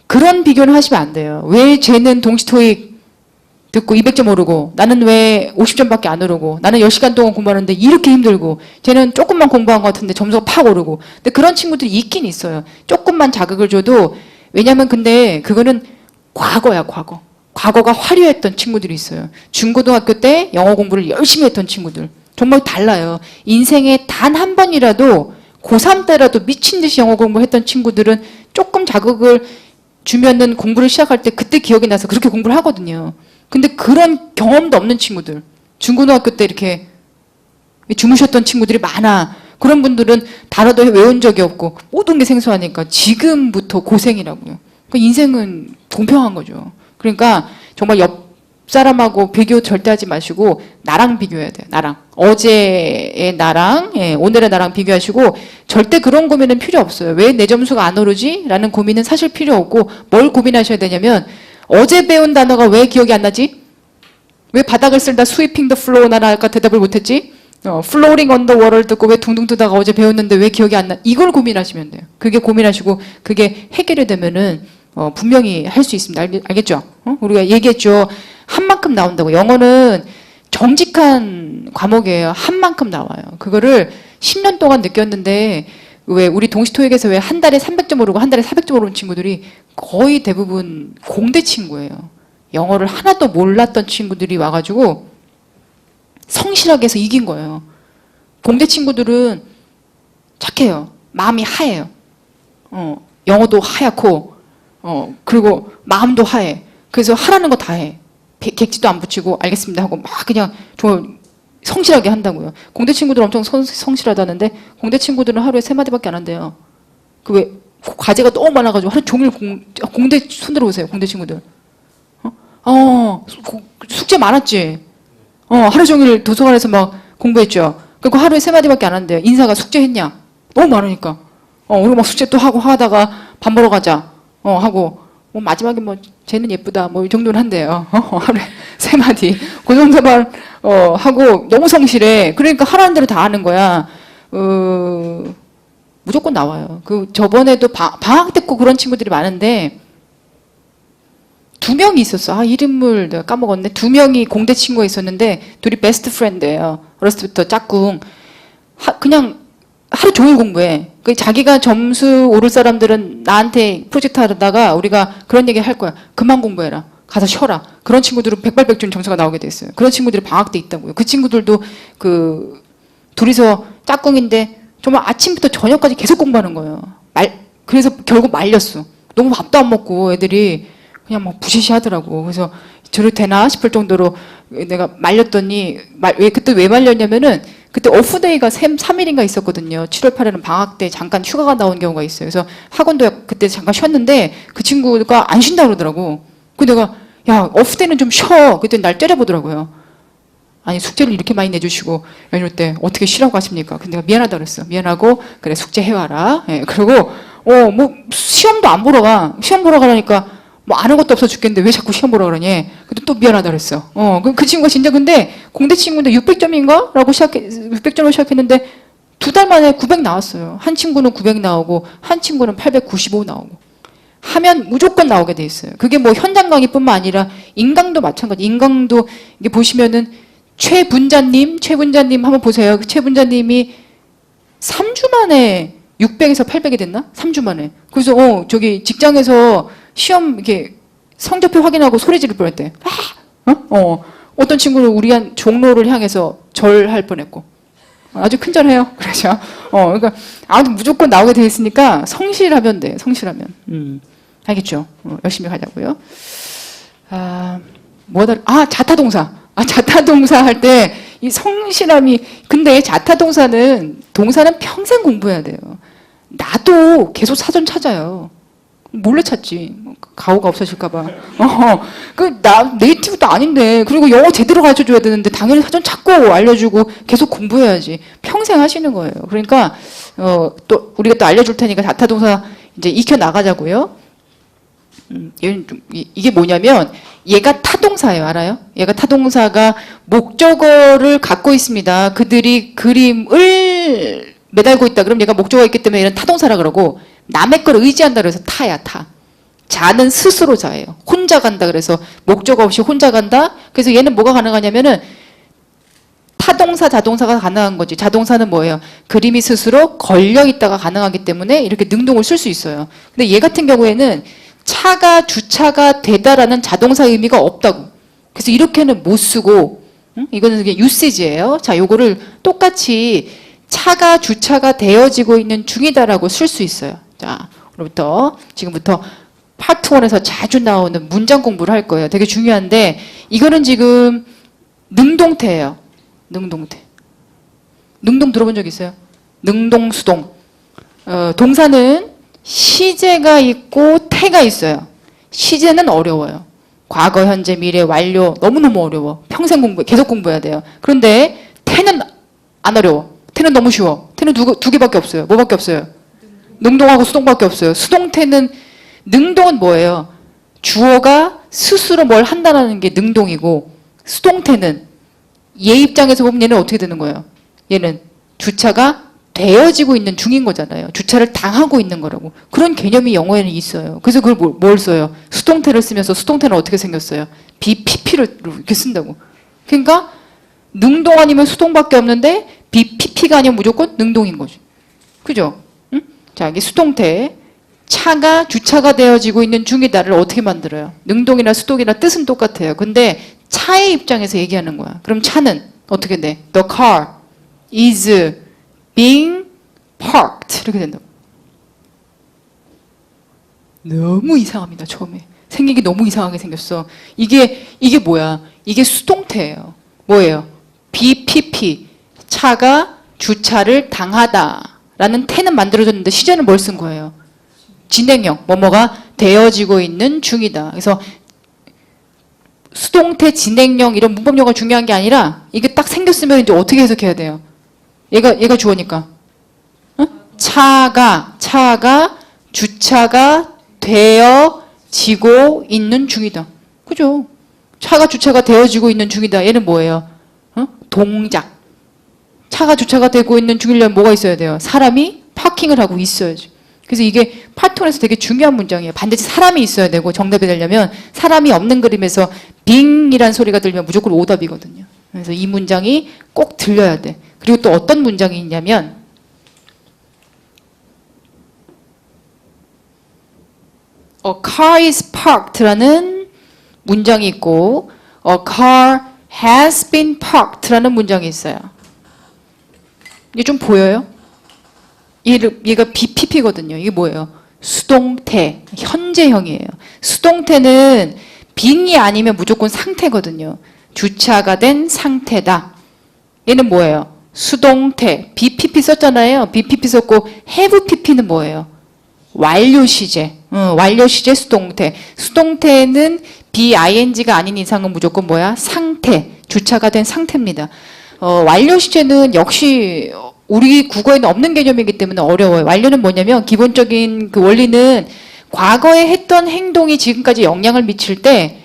A: 그런 비교는 하시면 안 돼요. 왜 쟤는 동시 토익 듣고 200점 오르고 나는 왜 50점밖에 안 오르고 나는 10시간 동안 공부하는데 이렇게 힘들고 쟤는 조금만 공부한 것 같은데 점수가 팍 오르고 근데 그런 친구들이 있긴 있어요. 조금만 자극을 줘도 왜냐면 근데 그거는 과거야 과거. 과거가 화려했던 친구들이 있어요. 중고등학교 때 영어 공부를 열심히 했던 친구들. 정말 달라요. 인생에 단 한 번이라도 고3 때라도 미친 듯이 영어 공부했던 친구들은 조금 자극을 주면은 공부를 시작할 때 그때 기억이 나서 그렇게 공부를 하거든요. 근데 그런 경험도 없는 친구들. 중고등학교 때 이렇게 주무셨던 친구들이 많아. 그런 분들은 단어도 외운 적이 없고 모든 게 생소하니까 지금부터 고생이라고요. 그러니까 인생은 공평한 거죠. 그러니까 정말 옆 사람하고 비교 절대 하지 마시고 나랑 비교해야 돼요. 나랑. 어제의 나랑 오늘의 나랑 비교하시고 절대 그런 고민은 필요 없어요. 왜 내 점수가 안 오르지? 라는 고민은 사실 필요 없고 뭘 고민하셔야 되냐면 어제 배운 단어가 왜 기억이 안 나지? 왜 바닥을 쓸다 sweeping the floor 나라 아까 대답을 못했지? floating on the water 듣고 왜 둥둥 뜨다가 어제 배웠는데 왜 기억이 안 나? 이걸 고민하시면 돼요. 그게 고민하시고 그게 해결이 되면은 분명히 할 수 있습니다. 알겠죠? 우리가 얘기했죠. 한 만큼 나온다고. 영어는 정직한 과목이에요. 한 만큼 나와요. 그거를 10년 동안 느꼈는데 왜 우리 동시 토익에서 왜 한 달에 300점 오르고 한 달에 400점 오르는 친구들이 거의 대부분 공대 친구예요. 영어를 하나도 몰랐던 친구들이 와가지고 성실하게 해서 이긴 거예요. 공대 친구들은 착해요. 마음이 하얘요. 영어도 하얗고 그리고 마음도 하얘. 그래서 하라는 거 다 해. 객지도 안 붙이고 알겠습니다 하고 막 그냥 좀 성실하게 한다고요. 공대 친구들 엄청 성실하다는데 공대 친구들은 하루에 3마디밖에 안 한대요. 그 왜 과제가 너무 많아가지고 하루 종일 공대 손 들어보세요. 공대 친구들. 숙제 많았지. 하루 종일 도서관에서 막 공부했죠. 그리고 하루에 3마디밖에 안 한대요. 인사가 숙제했냐? 너무 많으니까. 우리 막 숙제 또 하고 하다가 밥 먹으러 가자. 하고 뭐 마지막에 뭐 쟤는 예쁘다 뭐 이 정도는 한대요. 하루에 3마디 그 정도만 하고 너무 성실해. 그러니까 하라는 대로 다 하는 거야. 무조건 나와요. 그 저번에도 방학 때 꼭 그런 친구들이 많은데 2명이 있었어. 이름을 내가 까먹었네. 2명이 공대 친구가 있었는데 둘이 베스트 프렌드예요. 어렸을 때부터 짝꿍. 그냥 하루 종일 공부해. 자기가 점수 오를 사람들은 나한테 프로젝트 하다가 우리가 그런 얘기 할 거야. 그만 공부해라. 가서 쉬어라. 그런 친구들은 백발백중 점수가 나오게 됐어요. 그런 친구들이 방학 때 있다고요. 그 친구들도 둘이서 짝꿍인데 정말 아침부터 저녁까지 계속 공부하는 거예요. 그래서 결국 말렸어. 너무 밥도 안 먹고 애들이 그냥 막 부시시 하더라고. 그래서 저래 되나 싶을 정도로 내가 말렸더니 그때 왜 말렸냐면은 그때 오프데이가 3일인가 있었거든요. 7월 8일은 방학 때 잠깐 휴가가 나온 경우가 있어요. 그래서 학원도 그때 잠깐 쉬었는데 그 친구가 안 쉰다고 그러더라고. 그 내가 야 오프데이는 좀 쉬어. 그때 날 때려보더라고요. 아니 숙제를 이렇게 많이 내주시고 이럴 때 어떻게 쉬라고 하십니까? 근데 내가 미안하다 그랬어. 미안하고 그래 숙제 해와라. 예, 그리고 뭐 시험도 안 보러 가. 시험 보러 가라니까 뭐 아는 것도 없어 죽겠는데 왜 자꾸 시험 보러 그러니? 근데 또 미안하다 그랬어. 그 친구가 진짜 근데 공대 친구인데 600점인가? 라고 600점을 시작했는데 2달 만에 900 나왔어요. 한 친구는 900 나오고 한 친구는 895 나오고. 하면 무조건 나오게 돼 있어요. 그게 뭐 현장 강의뿐만 아니라 인강도 마찬가지. 인강도 이게 보시면은 최분자님 한번 보세요. 최 분자님이 3주 만에 600에서 800이 됐나? 3주 만에. 그래서 저기 직장에서 시험 이렇게 성적표 확인하고 소리 지를 뻔했대. 어떤 친구는 우리 한 종로를 향해서 절할 뻔했고. 아주 큰절해요. 그렇죠. 그러니까 아무튼 무조건 나오게 돼 있으니까 성실하면 돼. 성실하면. 알겠죠? 열심히 가자고요. 자타동사. 자타동사 할 때 이 성실함이 근데 자타동사는 동사는 평생 공부해야 돼요. 나도 계속 사전 찾아요. 몰래 찾지. 가오가 없어질까봐. 나 네이티브도 아닌데. 그리고 영어 제대로 가르쳐 줘야 되는데 당연히 사전 찾고 알려주고 계속 공부해야지. 평생 하시는 거예요. 그러니까 또 우리가 또 알려줄 테니까 자타동사 이제 익혀 나가자고요. 이게 뭐냐면 얘가 타동사예요. 알아요? 얘가 타동사가 목적어를 갖고 있습니다. 그들이 그림을 매달고 있다. 그럼 얘가 목적어가 있기 때문에 얘는 타동사라 그러고 남의 걸 의지한다 그래서 타야 타. 자는 스스로 자예요. 혼자 간다 그래서 목적어 없이 혼자 간다. 그래서 얘는 뭐가 가능하냐면은 타동사, 자동사가 가능한 거지. 자동사는 뭐예요? 그림이 스스로 걸려 있다가 가능하기 때문에 이렇게 능동을 쓸 수 있어요. 근데 얘 같은 경우에는 차가 주차가 되다라는 자동사 의미가 없다고. 그래서 이렇게는 못 쓰고, 이거는 그게 유세지예요. 자, 요거를 똑같이 차가 주차가 되어지고 있는 중이다라고 쓸 수 있어요. 자, 지금부터 파트 1에서 자주 나오는 문장 공부를 할 거예요. 되게 중요한데 이거는 지금 능동태예요. 능동태. 능동 들어본 적 있어요? 능동, 수동. 동사는 시제가 있고 태가 있어요. 시제는 어려워요. 과거, 현재, 미래, 완료 너무너무 어려워. 평생 계속 공부해야 돼요. 그런데 태는 안 어려워. 태는 너무 쉬워. 태는 두 개밖에 없어요. 뭐밖에 없어요? 능동하고 수동밖에 없어요. 수동태는 능동은 뭐예요? 주어가 스스로 뭘 한다는 게 능동이고 수동태는 얘 입장에서 보면 얘는 어떻게 되는 거예요? 얘는 주차가 되어지고 있는 중인 거잖아요. 주차를 당하고 있는 거라고. 그런 개념이 영어에는 있어요. 그래서 그걸 뭘 써요? 수동태를 쓰면서 수동태는 어떻게 생겼어요? BPP를 이렇게 쓴다고. 그러니까 능동 아니면 수동밖에 없는데 BPP가 아니면 무조건 능동인 거죠. 그죠? 응? 자, 이게 수동태. 차가 주차가 되어지고 있는 중이다를 어떻게 만들어요? 능동이나 수동이나 뜻은 똑같아요. 근데 차의 입장에서 얘기하는 거야. 그럼 차는 어떻게 돼? The car is being parked. 이렇게 된다고. 너무 이상합니다. 처음에. 생긴 게 너무 이상하게 생겼어. 이게 뭐야? 이게 수동태예요. 뭐예요? BPP. 차가 주차를 당하다라는 태는 만들어졌는데 시제는 뭘 쓴 거예요? 진행형, 뭐뭐가 되어지고 있는 중이다. 그래서 수동태, 진행형 이런 문법용어가 중요한 게 아니라 이게 딱 생겼으면 이제 어떻게 해석해야 돼요? 얘가 주어니까. 응? 차가 주차가 되어지고 있는 중이다. 그죠? 차가 주차가 되어지고 있는 중이다. 얘는 뭐예요? 동작. 차가 주차가 되고 있는 중이려면 뭐가 있어야 돼요? 사람이 파킹을 하고 있어야지. 그래서 이게 파트원에서 되게 중요한 문장이에요. 반드시 사람이 있어야 되고 정답이 되려면 사람이 없는 그림에서 빙이란 소리가 들면 무조건 오답이거든요. 그래서 이 문장이 꼭 들려야 돼. 그리고 또 어떤 문장이 있냐면 A car is parked라는 문장이 있고 A car has been parked라는 문장이 있어요. 이게 좀 보여요? 얘가 BPP거든요. 이게 뭐예요? 수동태, 현재형이에요. 수동태는 빙이 아니면 무조건 상태거든요. 주차가 된 상태다. 얘는 뭐예요? 수동태. BPP 썼잖아요. BPP 썼고 have PP는 뭐예요? 완료 시제. 완료 시제 수동태. 수동태는 BING가 아닌 이상은 무조건 뭐야? 상태. 주차가 된 상태입니다. 완료 시제는 역시 우리 국어에는 없는 개념이기 때문에 어려워요. 완료는 뭐냐면 기본적인 그 원리는 과거에 했던 행동이 지금까지 영향을 미칠 때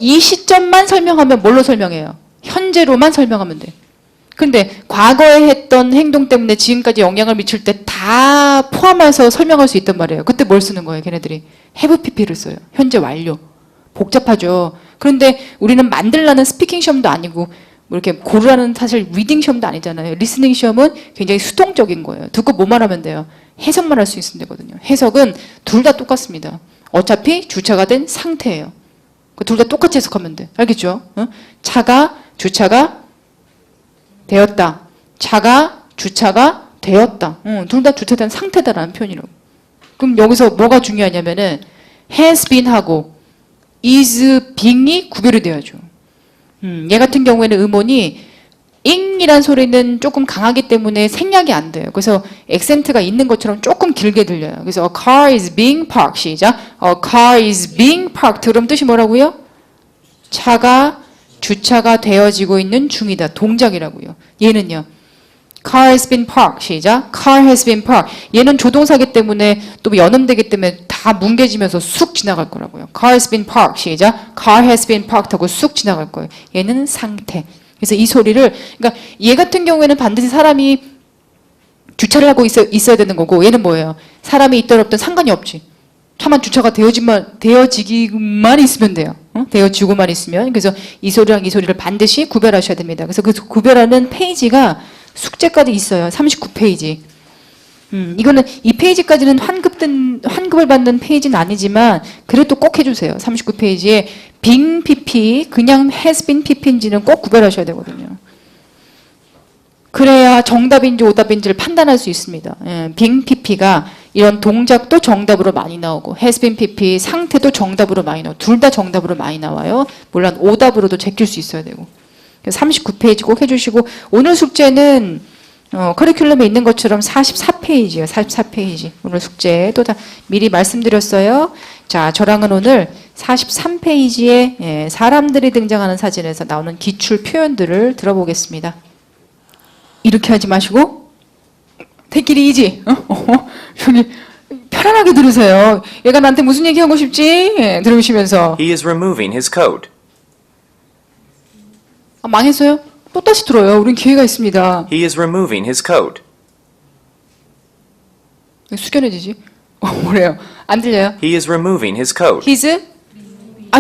A: 이 시점만 설명하면 뭘로 설명해요? 현재로만 설명하면 돼. 근데 과거에 했던 행동 때문에 지금까지 영향을 미칠 때 다 포함해서 설명할 수 있단 말이에요. 그때 뭘 쓰는 거예요, 걔네들이? have pp를 써요. 현재 완료. 복잡하죠. 그런데 우리는 만들라는 스피킹 시험도 아니고 뭐 이렇게 고르라는 사실 리딩 시험도 아니잖아요. 리스닝 시험은 굉장히 수동적인 거예요. 듣고 뭐만 하면 돼요? 해석만 할 수 있으면 되거든요. 해석은 둘 다 똑같습니다. 어차피 주차가 된 상태예요. 둘 다 똑같이 해석하면 돼. 알겠죠? 차가 주차가 되었다. 차가 주차가 되었다. 둘 다 주차된 상태다라는 표현이라고. 그럼 여기서 뭐가 중요하냐면은 has been하고 is being이 구별이 돼야죠. 얘 같은 경우에는 음원이 ing이란 소리는 조금 강하기 때문에 생략이 안 돼요. 그래서 액센트가 있는 것처럼 조금 길게 들려요. 그래서 a car is being parked. 시작. A car is being parked. 그럼 뜻이 뭐라고요? 차가 주차가 되어지고 있는 중이다. 동작이라고요. 얘는요. car has been parked. 시작. car has been parked. 얘는 조동사기 때문에 또 연음되기 때문에 다 뭉개지면서 쑥 지나갈 거라고요. car has been parked. 시작. car has been parked 하고 쑥 지나갈 거예요. 얘는 상태. 그래서 이 소리를, 그러니까 얘 같은 경우에는 반드시 사람이 주차를 하고 있어야 되는 거고, 얘는 뭐예요? 사람이 있든 없든 상관이 없지. 차만 주차가 되어지기만 있으면 돼요. 되어지고만 있으면. 그래서 이 소리랑 이 소리를 반드시 구별하셔야 됩니다. 그래서 그 구별하는 페이지가 숙제까지 있어요. 39페이지. 이거는 이 페이지까지는 환급을 받는 페이지는 아니지만 그래도 꼭 해주세요. 39페이지에 being pp, 그냥 has been pp인지는 꼭 구별하셔야 되거든요. 그래야 정답인지 오답인지를 판단할 수 있습니다. being pp가 이런 동작도 정답으로 많이 나오고 has been pp 상태도 정답으로 많이 나오고 둘 다 정답으로 많이 나와요. 물론 오답으로도 제낄 수 있어야 되고. 39페이지 꼭 해주시고 오늘 숙제는 커리큘럼에 있는 것처럼 44페이지예요. 44페이지. 오늘 숙제 또 다 미리 말씀드렸어요. 자, 저랑은 오늘 43페이지에 사람들이 등장하는 사진에서 나오는 기출 표현들을 들어보겠습니다. 이렇게 하지 마시고 take it easy. 여기 편안하게 들으세요. 얘가 나한테 무슨 얘기하고 싶지? 들으시면서
C: He is removing his coat.
A: 망했어요? 또 다시 들어요. 우린 기회가 있습니다.
C: He is removing his coat.
A: 숙연해지지? 뭐래요? 안 들려요?
C: He is removing his coat.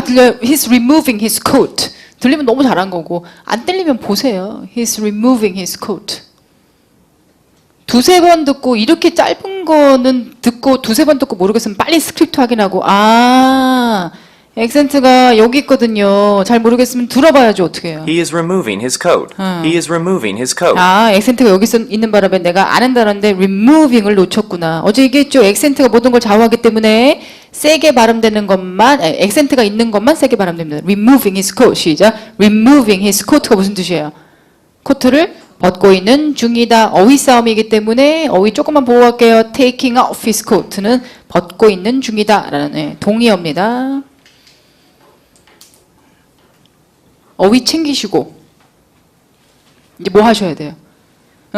A: 들려요. He's removing his coat. 들리면 너무 잘한 거고 안 들리면 보세요. He's removing his coat. 두세 번 듣고 이렇게 짧은 거는 듣고 두세 번 듣고 모르겠으면 빨리 스크립트 확인하고 액센트가 여기 있거든요. 잘 모르겠으면 들어봐야죠. 어떻게 해요?
C: He is removing his coat. He is removing his coat.
A: 액센트가 여기 있는 바람에 내가 아는 단어인데 removing을 놓쳤구나. 어제 얘기했죠. 액센트가 모든 걸 좌우하기 때문에 세게 발음되는 것만, 액센트가 있는 것만 세게 발음됩니다. removing his coat. 시작. removing his coat가 무슨 뜻이에요? 코트를 벗고 있는 중이다. 어휘 싸움이기 때문에 어휘 조금만 보고 갈게요. taking off his coat는 벗고 있는 중이다. 라는 동의어입니다. 어휘 챙기시고 이제 뭐 하셔야 돼요?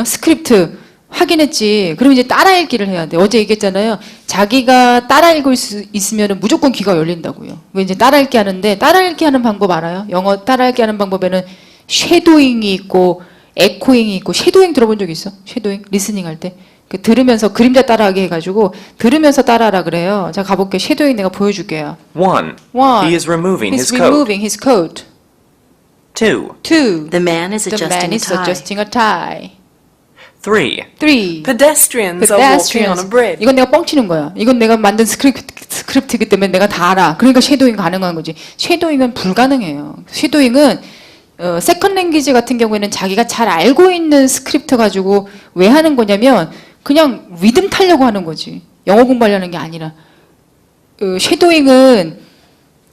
A: 스크립트 확인했지. 그럼 이제 따라 읽기를 해야 돼. 어제 얘기했잖아요. 자기가 따라 읽을 수 있으면 무조건 귀가 열린다고요. 이제 따라 읽기 하는데 따라 읽기 하는 방법 알아요? 영어 따라 읽기 하는 방법에는 쉐도잉이 있고 에코잉이 있고 쉐도잉 들어본 적 있어? 쉐도잉 리스닝 할 때. 들으면서 그림자 따라하게 해가지고 들으면서 따라하라 그래요. 자 가볼게요. 쉐도잉 내가 보여줄게요.
C: 1. He is removing
A: He's
C: his coat.
A: removing his coat.
C: 2.
A: 2.
D: The man is
A: The man
D: adjusting a
A: is
D: tie.
A: adjusting a tie.
C: 3.
A: 3.
E: Pedestrians are walking on a bridge.
A: 이건 내가 뻥치는 거야. 이건 내가 만든 스크립트이기 때문에 내가 다 알아. 그러니까 쉐도잉 가능한 거지. 쉐도잉은 불가능해요. 쉐도잉은 세컨 랭귀지 같은 경우에는 자기가 잘 알고 있는 스크립트 가지고 왜 하는 거냐면 그냥 리듬 타려고 하는 거지. 영어 공부하려는 게 아니라. 쉐도잉은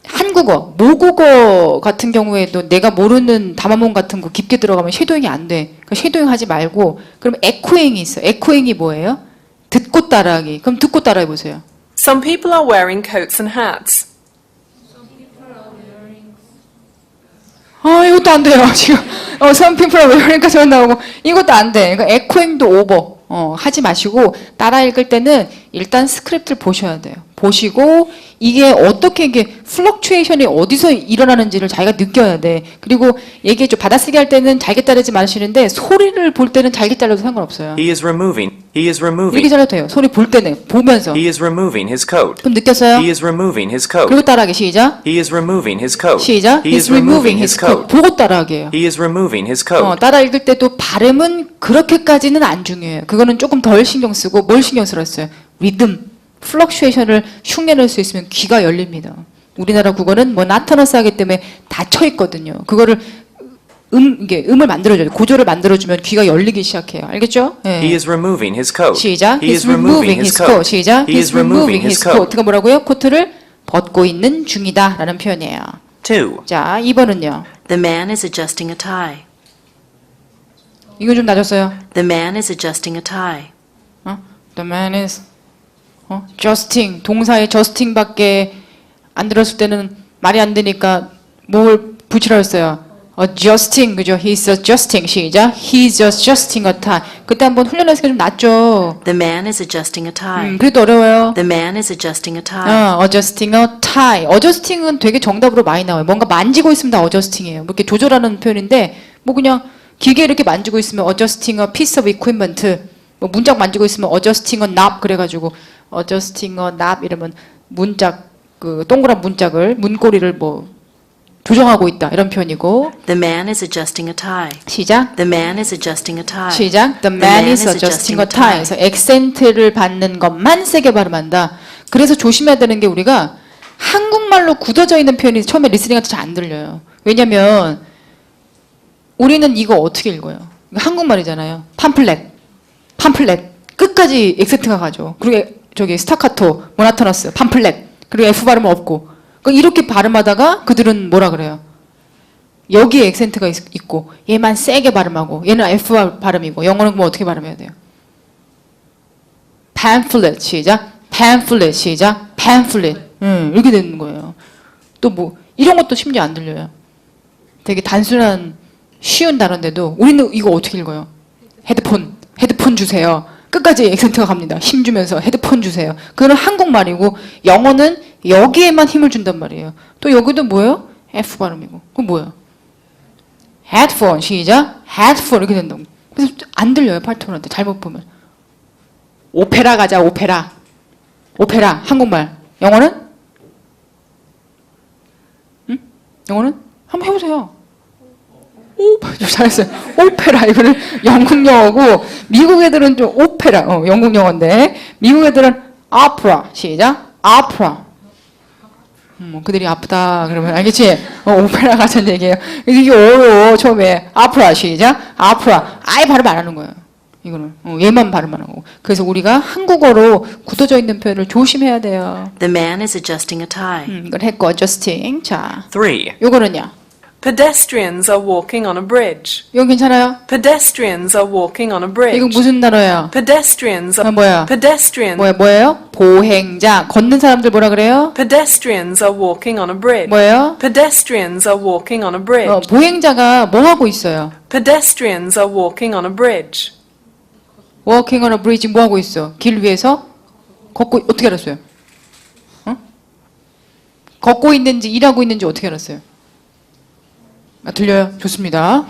A: 한국어, 모국어 같은 경우에도 내가 모르는 담화문 같은 거 깊게 들어가면 쉐도잉이 안 돼. 그러니까 쉐도잉 하지 말고 그럼 에코잉이 있어. 에코잉이 뭐예요? 듣고 따라하기. 그럼 듣고 따라해 보세요.
E: Some people are wearing coats and hats.
A: 이것도 안 돼요, 지금. some people are wearing까지만 나오고, 이것도 안 돼. 그러니까 에코잉도 오버. 하지 마시고, 따라 읽을 때는 일단 스크립트를 보셔야 돼요. 보시고, 이게 어떻게 이게 플럭추에이션이 어디서 일어나는지를 자기가 느껴야 돼. 그리고 얘기해줘. 받아쓰기 할 때는 잘게 자르지 마시는데, 소리를 볼 때는 잘게 잘라도 상관없어요.
C: He is removing. He is
A: 이렇게
C: removing.
A: 잘라도 돼요. 소리 볼 때는, 보면서.
C: He is removing his coat.
A: 그럼 느꼈어요?
C: He is removing his coat.
A: 그리고 따라하기 시작.
C: He is removing his coat.
A: 시작.
C: He is removing his coat.
A: 보고 따라하기예요.
C: He is removing his coat.
A: 따라 읽을 때도 발음은 그렇게까지는 안 중요해요. 그거는 조금 덜 신경 쓰고 뭘 신경 쓸었어요? 리듬, 플럭슈에이션을 흉내낼 수 있으면 귀가 열립니다. 우리나라 국어는 뭐 나타나서 하기 때문에 닫혀 있거든요. 그거를 이게 음을 만들어줘요. 고조를 만들어주면 귀가 열리기 시작해요. 알겠죠? 예.
C: He is removing his coat.
A: 시작.
C: He is removing his coat.
A: 시작.
C: He is removing his coat.
A: 코트가 뭐라고요? 코트를 벗고 있는 중이다 라는 표현이에요.
C: 2.
A: 자, 2번은요.
D: The man is adjusting a tie.
A: 이거 좀 낮았어요.
D: The man is adjusting a tie.
A: The man is adjusting. 동사의 adjusting밖에 안 들었을 때는 말이 안 되니까 뭘 붙이라 했어요. adjusting, 그죠? He's adjusting. 시작. He's adjusting a tie. 그때 한번 훈련해서 좀 낫죠.
D: The man is adjusting a tie.
A: 그래도 어려워요.
D: The man is adjusting a tie.
A: adjusting a tie. adjusting은 되게 정답으로 많이 나와요. 뭔가 만지고 있으면 다 adjusting이에요. 뭐 이렇게 조절하는 표현인데 뭐 그냥 기계 이렇게 만지고 있으면 adjusting a piece of equipment. 뭐 문짝 만지고 있으면 adjusting a knob 그래가지고 adjusting a knob 이러면 문짝 그 동그란 문짝을 문고리를 뭐 조정하고 있다 이런 표현이고.
D: The man is adjusting a tie.
A: 시작.
D: The man is adjusting a tie.
A: 시작. The man is adjusting a tie. 그래서 액센트를 받는 것만 세게 발음한다. 그래서 조심해야 되는 게 우리가 한국말로 굳어져 있는 표현이 처음에 리스닝할 때 잘 안 들려요. 왜냐면 우리는 이거 어떻게 읽어요? 이거 한국말이잖아요. 팜플렛. 끝까지 액센트가 가죠. 그리고 저기 스타카토, 모나토너스, 팜플렛. 그리고 F 발음은 없고. 그러니까 이렇게 발음하다가 그들은 뭐라 그래요? 여기에 액센트가 있고 얘만 세게 발음하고 얘는 F 발음이고 영어는 그럼 어떻게 발음해야 돼요? pamphlet 시작. pamphlet 시작. pamphlet. 이렇게 되는 거예요. 또 뭐 이런 것도 심지어 안 들려요. 되게 단순한 쉬운 단어인데도 우리는 이거 어떻게 읽어요? 헤드폰 주세요. 끝까지 액센트가 갑니다. 힘 주면서 헤드폰 주세요. 그건 한국말이고 영어는 여기에만 힘을 준단 말이에요. 또 여기도 뭐예요? F 발음이고. 그건 뭐예요? headphone 시작. headphone 이렇게 된다고. 그래서 안 들려요. 파트너한테 잘못 보면. 오페라 가자. 오페라 한국말. 영어는? 응? 영어는? 한번 해보세요. 잘했어요. 오페라 이거는 영국 영어고 미국 애들은 좀 오페라 영국 영어인데 미국 애들은 opera 시작. opera. 그들이 아프다 그러면 알겠지? 오페라 가자는 얘기예요. 이게 어려워 처음에. opera 시작. opera. 아예 발음 안 하는 거예요. 이거는 얘만 발음 안 하고. 그래서 우리가 한국어로 굳어져 있는 표현을 조심해야 돼요.
D: The man is adjusting a tie.
A: 이건 했고 adjusting. 자,
C: 3.
A: 요거는요.
E: Pedestrians are walking on a bridge.
A: 이건 괜찮아요?
E: Pedestrians are walking on a bridge.
A: 이건 무슨 단어예요?
E: Pedestrians are
A: 뭐야?
E: pedestrians.
A: 뭐예요? 보행자. 걷는 사람들 뭐라 그래요?
E: Pedestrians are walking on a bridge.
A: 뭐예요?
E: Pedestrians are walking on a bridge.
A: 보행자가 뭐 하고 있어요?
E: Pedestrians are walking on a bridge.
A: Walking on a bridge 뭐 하고 있어? 길 위에서 걷고 어떻게 알았어요? 걷고 있는지 일하고 있는지 어떻게 알았어요? 들려요? 좋습니다.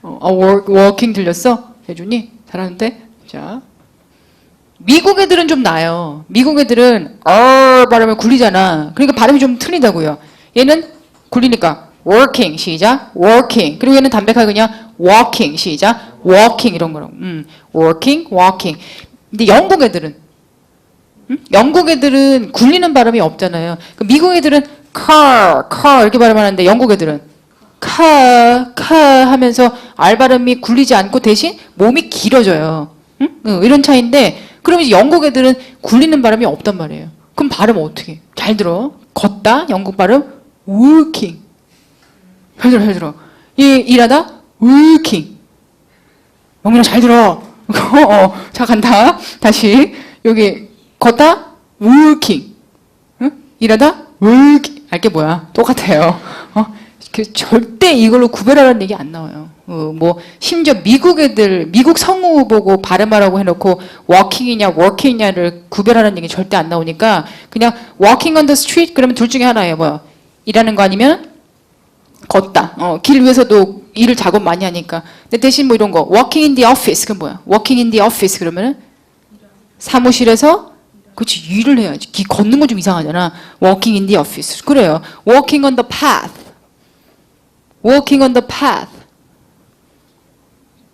A: working 들렸어? 혜준이? 잘하는데? 자, 미국 애들은 좀 나아요. 미국 애들은 발음을 굴리잖아. 그러니까 발음이 좀 틀리다고요. 얘는 굴리니까 working 시작. working. 그리고 얘는 담백하게 그냥 walking 시작. walking 이런 거라고. working, walking. 근데 영국 애들은 영국 애들은 굴리는 발음이 없잖아요. 미국 애들은 car 이렇게 발음하는데 영국 애들은 car 하면서 R 발음이 굴리지 않고 대신 몸이 길어져요. 이런 차이인데 그러면 이제 영국 애들은 굴리는 발음이 없단 말이에요. 그럼 발음 어떻게? 잘 들어. 걷다 영국 발음 walking. 잘 들어 잘 들어. 일하다 working. 영민아 잘 들어. 자 간다. 다시 여기 걷다 working. 응? 일하다 working. 알게 뭐야? 똑같아요. 절대 이걸로 구별하라는 얘기 안 나와요. 뭐 심지어 미국 애들 미국 성우 보고 발음하라고 해놓고 walking이냐 working이냐를 구별하라는 얘기 절대 안 나오니까 그냥 walking on the street 그러면 둘 중에 하나예요. 뭐야? 일하는 거 아니면 걷다. 길 위에서도 일을 작업 많이 하니까. 근데 대신 뭐 이런 거 walking in the office 그 뭐야? walking in the office 그러면은 사무실에서 그렇지 일을 해야지. 걷는 거 좀 이상하잖아. walking in the office 그래요. walking on the path. walking on the path.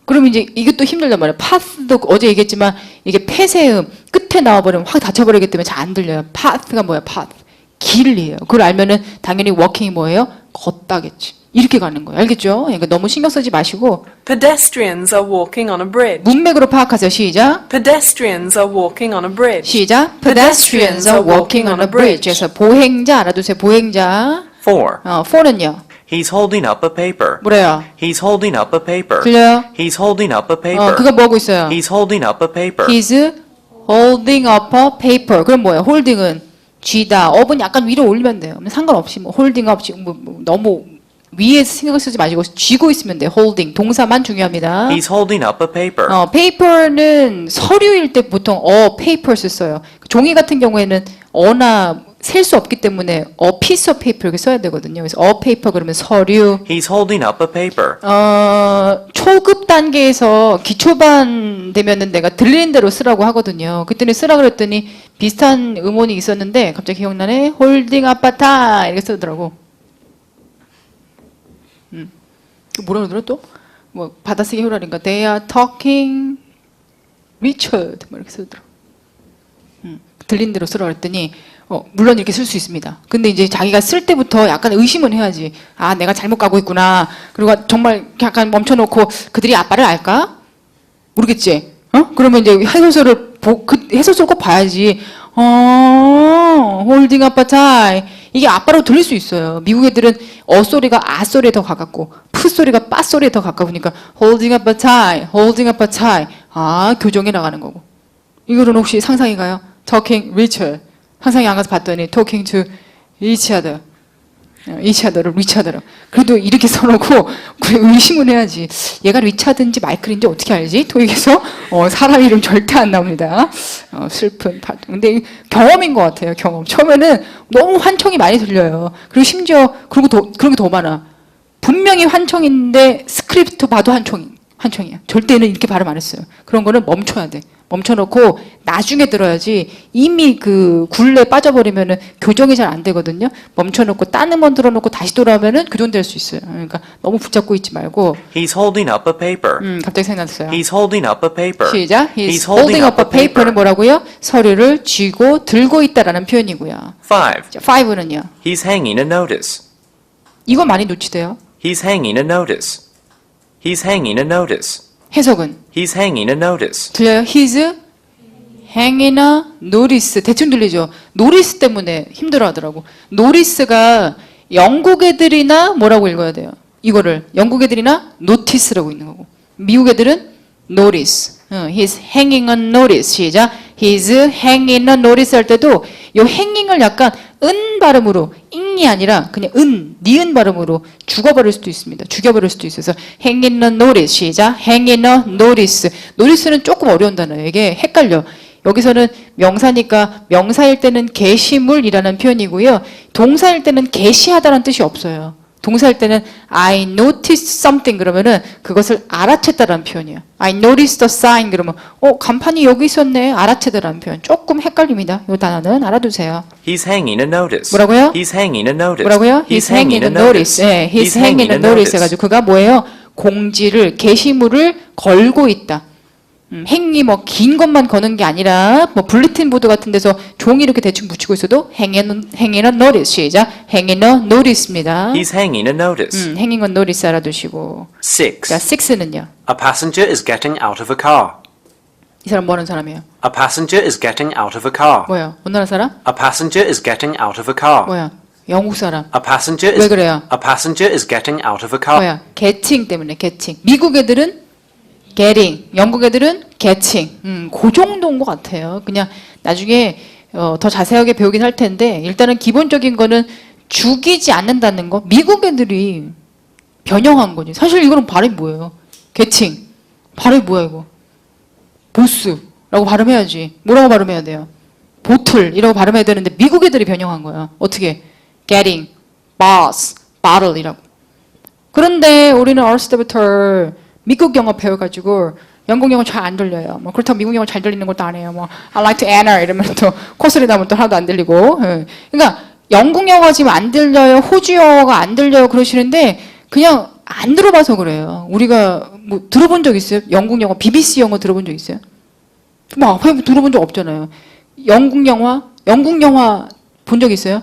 A: 그럼 이제 이것도 힘들단 말이야. path도 어제 얘기했지만 이게 폐쇄음 끝에 나와버리면 확 닫혀버리기 때문에 잘 안 들려요. path가 뭐야? path. 길이에요. 그걸 알면은 당연히 walking이 뭐예요? 걷다겠지. 이렇게 가는 거예요. 알겠죠? 그러니까 너무 신경 쓰지 마시고
E: Pedestrians are walking on a bridge.
A: 문맥으로 파악하세요. 시작.
E: Pedestrians are walking on a bridge.
A: 시작. Pedestrians are walking on a bridge. 그래서 보행자 알아두세요. 보행자.
C: 4.
A: for는요.
C: He's holding up a paper.
A: 뭐래요?
C: He's holding up a paper.
A: 들려요?
C: He's holding up a paper.
A: 그거 뭐하고 있어요?
C: He's holding up a paper.
A: He's holding up a paper. 그럼 뭐예요? holding은 쥐다. 업은 약간 위로 올리면 돼요. 상관없이 뭐 holding up 뭐 너무 위에 신경 쓰지 마시고 쥐고 있으면 돼요. holding 동사만 중요합니다.
C: He's holding up a paper.
A: paper는 서류일 때 보통 paper 써요. 종이 같은 경우에는 어나 셀 수 없기 때문에 a piece of paper 이렇게 써야 되거든요. 그래서 a paper 그러면 서류.
C: He's holding up a paper.
A: 초급 단계에서 기초반 되면은 내가 들리는 대로 쓰라고 하거든요. 그때는 쓰라 그랬더니 비슷한 음원이 있었는데 갑자기 기억나네. holding up a tie 이렇게 쓰더라고. 뭐라 그러더라 또? 뭐 받아쓰기 효라니까 they are talking Richard 뭐 이렇게 쓰더라고. 들린 대로 쓰라 그랬더니 물론 이렇게 쓸 수 있습니다. 근데 이제 자기가 쓸 때부터 약간 의심은 해야지. 아, 내가 잘못 가고 있구나. 그리고 정말 약간 멈춰놓고 그들이 아빠를 알까? 모르겠지. 그러면 이제 해설서를 해설서를 꼭 봐야지. holding up a tie. 이게 아빠로 들릴 수 있어요. 미국 애들은 소리가 아 소리에 더 가깝고 푸 소리가 빠 소리에 더 가까우니까 holding up a tie, holding up a tie. 아, 교정에 나가는 거고. 이거는 혹시 상상이 가요? talking Richard. 상상이 안 가서 봤더니 talking to each other. each other를 리차드로. 그래도 이렇게 써놓고 의심을 해야지. 얘가 리차드인지 마이클인지 어떻게 알지? 토익에서 사람 이름 절대 안 나옵니다. 슬픈 파도. 근데 경험인 것 같아요. 경험. 처음에는 너무 환청이 많이 들려요. 그리고 심지어 그런 게 더 많아. 분명히 환청인데 스크립트 봐도 환청이야. 절대는 이렇게 발음 안 했어요. 그런 거는 멈춰야 돼. 멈춰놓고 나중에 들어야지. 이미 그 굴레에 빠져버리면은 교정이 잘 안 되거든요. 멈춰놓고 딴 음원 들어놓고 다시 돌아오면은 교정될 수 있어요. 그러니까 너무 붙잡고 있지 말고.
C: He's holding up a paper.
A: 갑자기 생각났어요.
C: He's holding up a paper.
A: 시작. He's holding up a paper는 뭐라고요? 서류를 쥐고 들고 있다라는 표현이고요.
C: 5.
A: 자, 5는요.
C: He's hanging a notice.
A: 이거 많이 놓치대요.
C: He's hanging a notice. He's hanging a notice.
A: 해석은
C: He's hanging a notice.
A: 들려요? He's hanging a notice. 대충 들리죠? 노리스 때문에 힘들어하더라고. 노리스가 영국 애들이나 뭐라고 읽어야 돼요? 이거를 영국 애들이나 notice라고 읽는 거고 미국 애들은 notice. He's hanging a notice. 시작. He's hanging a notice 할 때도 이 hanging을 약간 은 발음으로 잉이 아니라 그냥 니은 발음으로 죽어버릴 수도 있습니다. 죽여버릴 수도 있어서 hanging a notice. 시작. hanging a notice. notice는 조금 어려운 단어예요. 이게 헷갈려. 여기서는 명사니까 명사일 때는 게시물이라는 표현이고요. 동사일 때는 게시하다는 뜻이 없어요. 동사일 때는 I noticed something 그러면은 그것을 알아챘다라는 표현이에요. I noticed a sign 그러면 간판이 여기 있었네. 알아채다라는 표현. 조금 헷갈립니다. 이 단어는 알아두세요.
C: He's hanging a notice.
A: 뭐라고요?
C: He's hanging a notice.
A: 뭐라고요? He's hanging a notice. 네, he's hanging a notice 해가지고 그가 뭐예요? 공지를 게시물을 걸고 있다. 행이 뭐 긴 것만 거는 게 아니라 뭐 블리튼 보드 같은 데서 종이 이렇게 대충 붙이고 있어도 hanging a notice. 시작. hanging a notice입니다.
C: He's hanging a notice.
A: hanging a notice 알아두시고.
F: 6.
A: 자, 6는요.
F: A passenger is getting out of a car.
A: 이 사람 뭐 하는 사람이에요?
F: A passenger is getting out of a car.
A: 뭐야? 어느 나라 사람?
F: A passenger is getting out of a car.
A: 뭐야? 영국 사람.
F: A passenger
A: 왜
F: is
A: 그래요?
F: A passenger is getting out of a car.
A: 뭐야? getting 때문에 getting. 미국 애들은 getting, 영국 애들은 getting. 그 정도인 것 같아요. 그냥 나중에 더 자세하게 배우긴 할 텐데 일단은 기본적인 거는 죽이지 않는다는 거. 미국 애들이 변형한 거지. 사실 이거는 발음이 뭐예요? getting. 발음이 뭐야 이거? 보스라고 발음해야지. 뭐라고 발음해야 돼요? 보틀이라고 발음해야 되는데 미국 애들이 변형한 거야. 어떻게? getting, boss, bottle이라고. 그런데 우리는 어렸을 때부터 미국 영어 배워가지고 영국 영어 잘 안 들려요. 뭐 그렇다고 미국 영어 잘 들리는 것도 아니에요. 뭐 I like to enter 이러면 또 코소리 나면 또 하나도 안 들리고. 예. 그러니까 영국 영어가 지금 안 들려요. 호주 영어가 안 들려요. 그러시는데 그냥 안 들어봐서 그래요. 우리가 뭐 들어본 적 있어요? 영국 영어, BBC 영어 들어본 적 있어요? 뭐 앞에 들어본 적 없잖아요. 영국 영화 본 적 있어요?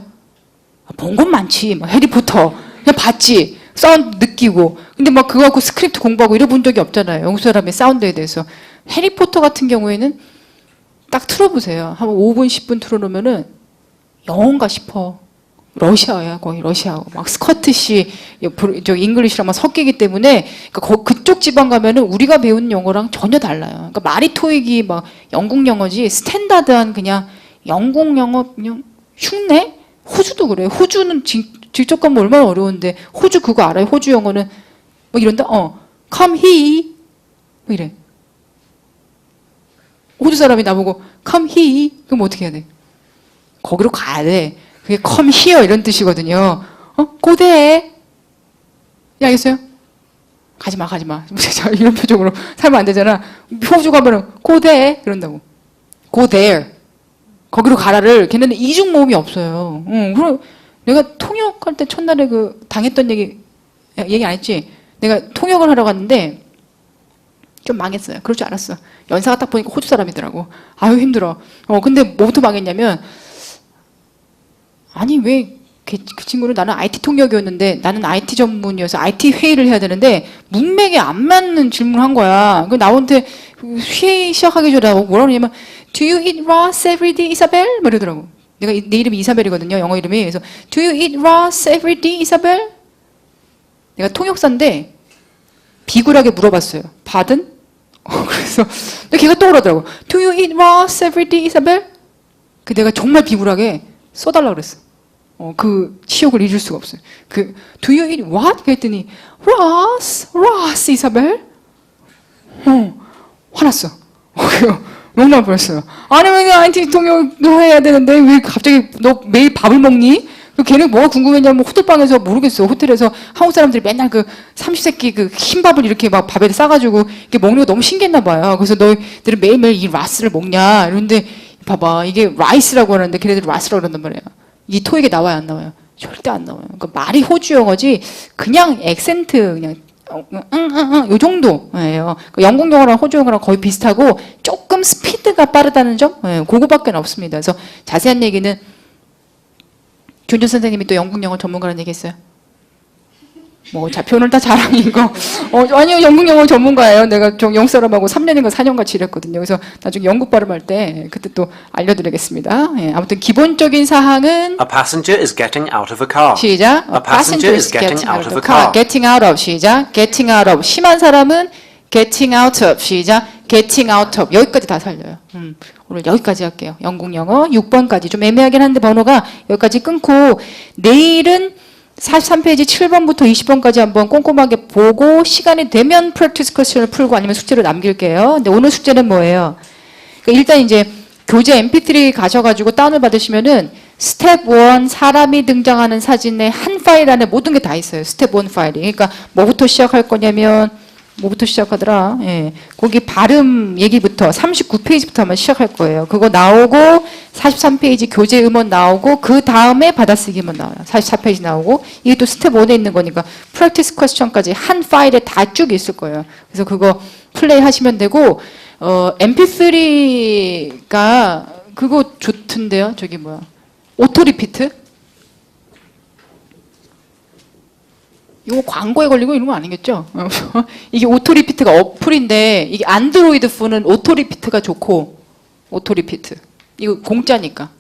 A: 본 건 많지. 뭐 해리포터 그냥 봤지. 사운드 느끼고. 근데 막 그거 갖고 스크립트 공부하고 이래본 적이 없잖아요. 영국 사람의 사운드에 대해서. 해리포터 같은 경우에는 딱 틀어보세요. 한 5분, 10분 틀어놓으면은 영어인가 싶어. 러시아야, 거의 러시아고. 막 스코티시, 저 잉글리시랑 막 섞이기 때문에 그러니까 그쪽 지방 가면은 우리가 배운 영어랑 전혀 달라요. 그러니까 말이 토익이 막 영국 영어지 스탠다드한 그냥 영국 영어 그냥 흉내? 호주도 그래요. 호주는 직접 가면 얼마나 어려운데 호주 그거 알아요? 호주 영어는 뭐 이런다? come here 뭐 이래. 호주 사람이 나보고 come here 그럼 어떻게 해야 돼? 거기로 가야 돼. 그게 come here 이런 뜻이거든요. go there. 야, 알겠어요? 가지마. 이런 표정으로 살면 안 되잖아. 호주 가면은 go there 이런다고. go there. 거기로 가라를 걔네는 이중 모음이 없어요. 그럼 내가 통역할 때 첫날에 그 당했던 얘기 안 했지? 내가 통역을 하러 갔는데 좀 망했어요. 그럴 줄 알았어. 연사가 딱 보니까 호주 사람이더라고. 아유 힘들어. 근데 뭐부터 망했냐면 아니 왜 그 친구는 나는 IT 통역이었는데 나는 IT 전문이어서 IT 회의를 해야 되는데 문맥에 안 맞는 질문을 한 거야. 그 나한테 회의 시작하기 전에 뭐라 그러냐면 Do you eat rice every day, 이사벨? 뭐 이러더라고. 내 이름이 이사벨이거든요. 영어 이름이. 그래서 Do you eat rice every day, 이사벨? 내가 통역사인데 비굴하게 물어봤어요. 받은? 그래서 근데 걔가 또 그러더라고. Do you eat rice every day, 이사벨? 그 내가 정말 비굴하게 써달라 그랬어. 그 치욕을 잊을 수가 없어요. Do you eat what? 그랬더니 rice, 이사벨? 화났어. 욕날 뻔했어요. 아니 왜 IT 통역을 해야 되는데 왜 갑자기 너 매일 밥을 먹니? 걔는 뭐가 궁금했냐면 호텔방에서 모르겠어. 호텔에서 한국 사람들이 맨날 그 삼시세끼 그 흰밥을 이렇게 막 밥에 싸가지고 이렇게 먹는 거 너무 신기했나 봐요. 그래서 너희들은 매일매일 이 라스를 먹냐? 이런데 봐봐 이게 라이스라고 하는데 걔네들 라스라고 그런단 말이야. 이 토익에 나와요 안 나와요? 절대 안 나와요. 그러니까 말이 호주 영어지 그냥 액센트 그냥 요 정도예요. 영국 영어랑 호주 영어랑 거의 비슷하고 조금 스피드가 빠르다는 점 그거밖에 없습니다. 그래서 자세한 얘기는 교준 선생님이 또 영국 영어 전문가라는 얘기 했어요. 뭐 좌표는 다 자랑인 거. 아니요 영국 영어 전문가예요. 내가 영국 사람하고 3년인가 4년 같이 일했거든요. 그래서 나중에 영국 발음할 때 그때 또 알려드리겠습니다. 아무튼 기본적인 사항은
F: A passenger is getting out of a car.
A: 시작.
F: A passenger is getting out of a car.
A: Getting out of 시작. Getting out of 심한 사람은 getting out of 시작. Getting out of 여기까지 다 살려요. 오늘 여기까지 할게요. 영국 영어 6번까지 좀 애매하긴 한데 번호가 여기까지 끊고 내일은 43페이지 7번부터 20번까지 한번 꼼꼼하게 보고 시간이 되면 프랙티스 퀘스천을 풀고 아니면 숙제로 남길게요. 근데 오늘 숙제는 뭐예요? 그러니까 일단 이제 교재 mp3 가셔가지고 다운을 받으시면은 스텝 1 사람이 등장하는 사진의 한 파일 안에 모든 게 다 있어요. 스텝 1 파일이. 그러니까 뭐부터 시작할 거냐면 뭐부터 시작하더라? 거기 발음 얘기부터 39페이지부터 한번 시작할 거예요. 그거 나오고 43페이지 교재 음원 나오고 그 다음에 받아쓰기 음원 나와요. 44페이지 나오고 이게 또 스텝 1에 있는 거니까 프랙티스 퀘스천까지 한 파일에 다 쭉 있을 거예요. 그래서 그거 플레이 하시면 되고 mp3가 그거 좋던데요. 저기 뭐야 오토 리피트? 이거 광고에 걸리고 이런 거 아니겠죠? 이게 오토 리피트가 어플인데 이게 안드로이드 폰은 오토 리피트가 좋고 오토 리피트 이거 공짜니까.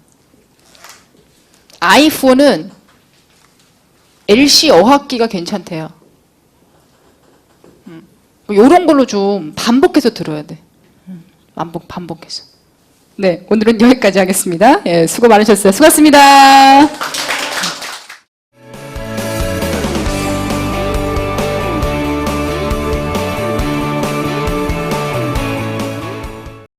A: 아이폰은 LC 어학기가 괜찮대요. 이런 걸로 좀 반복해서 들어야 돼. 반복해서. 네, 오늘은 여기까지 하겠습니다. 예, 수고 많으셨어요. 수고하셨습니다.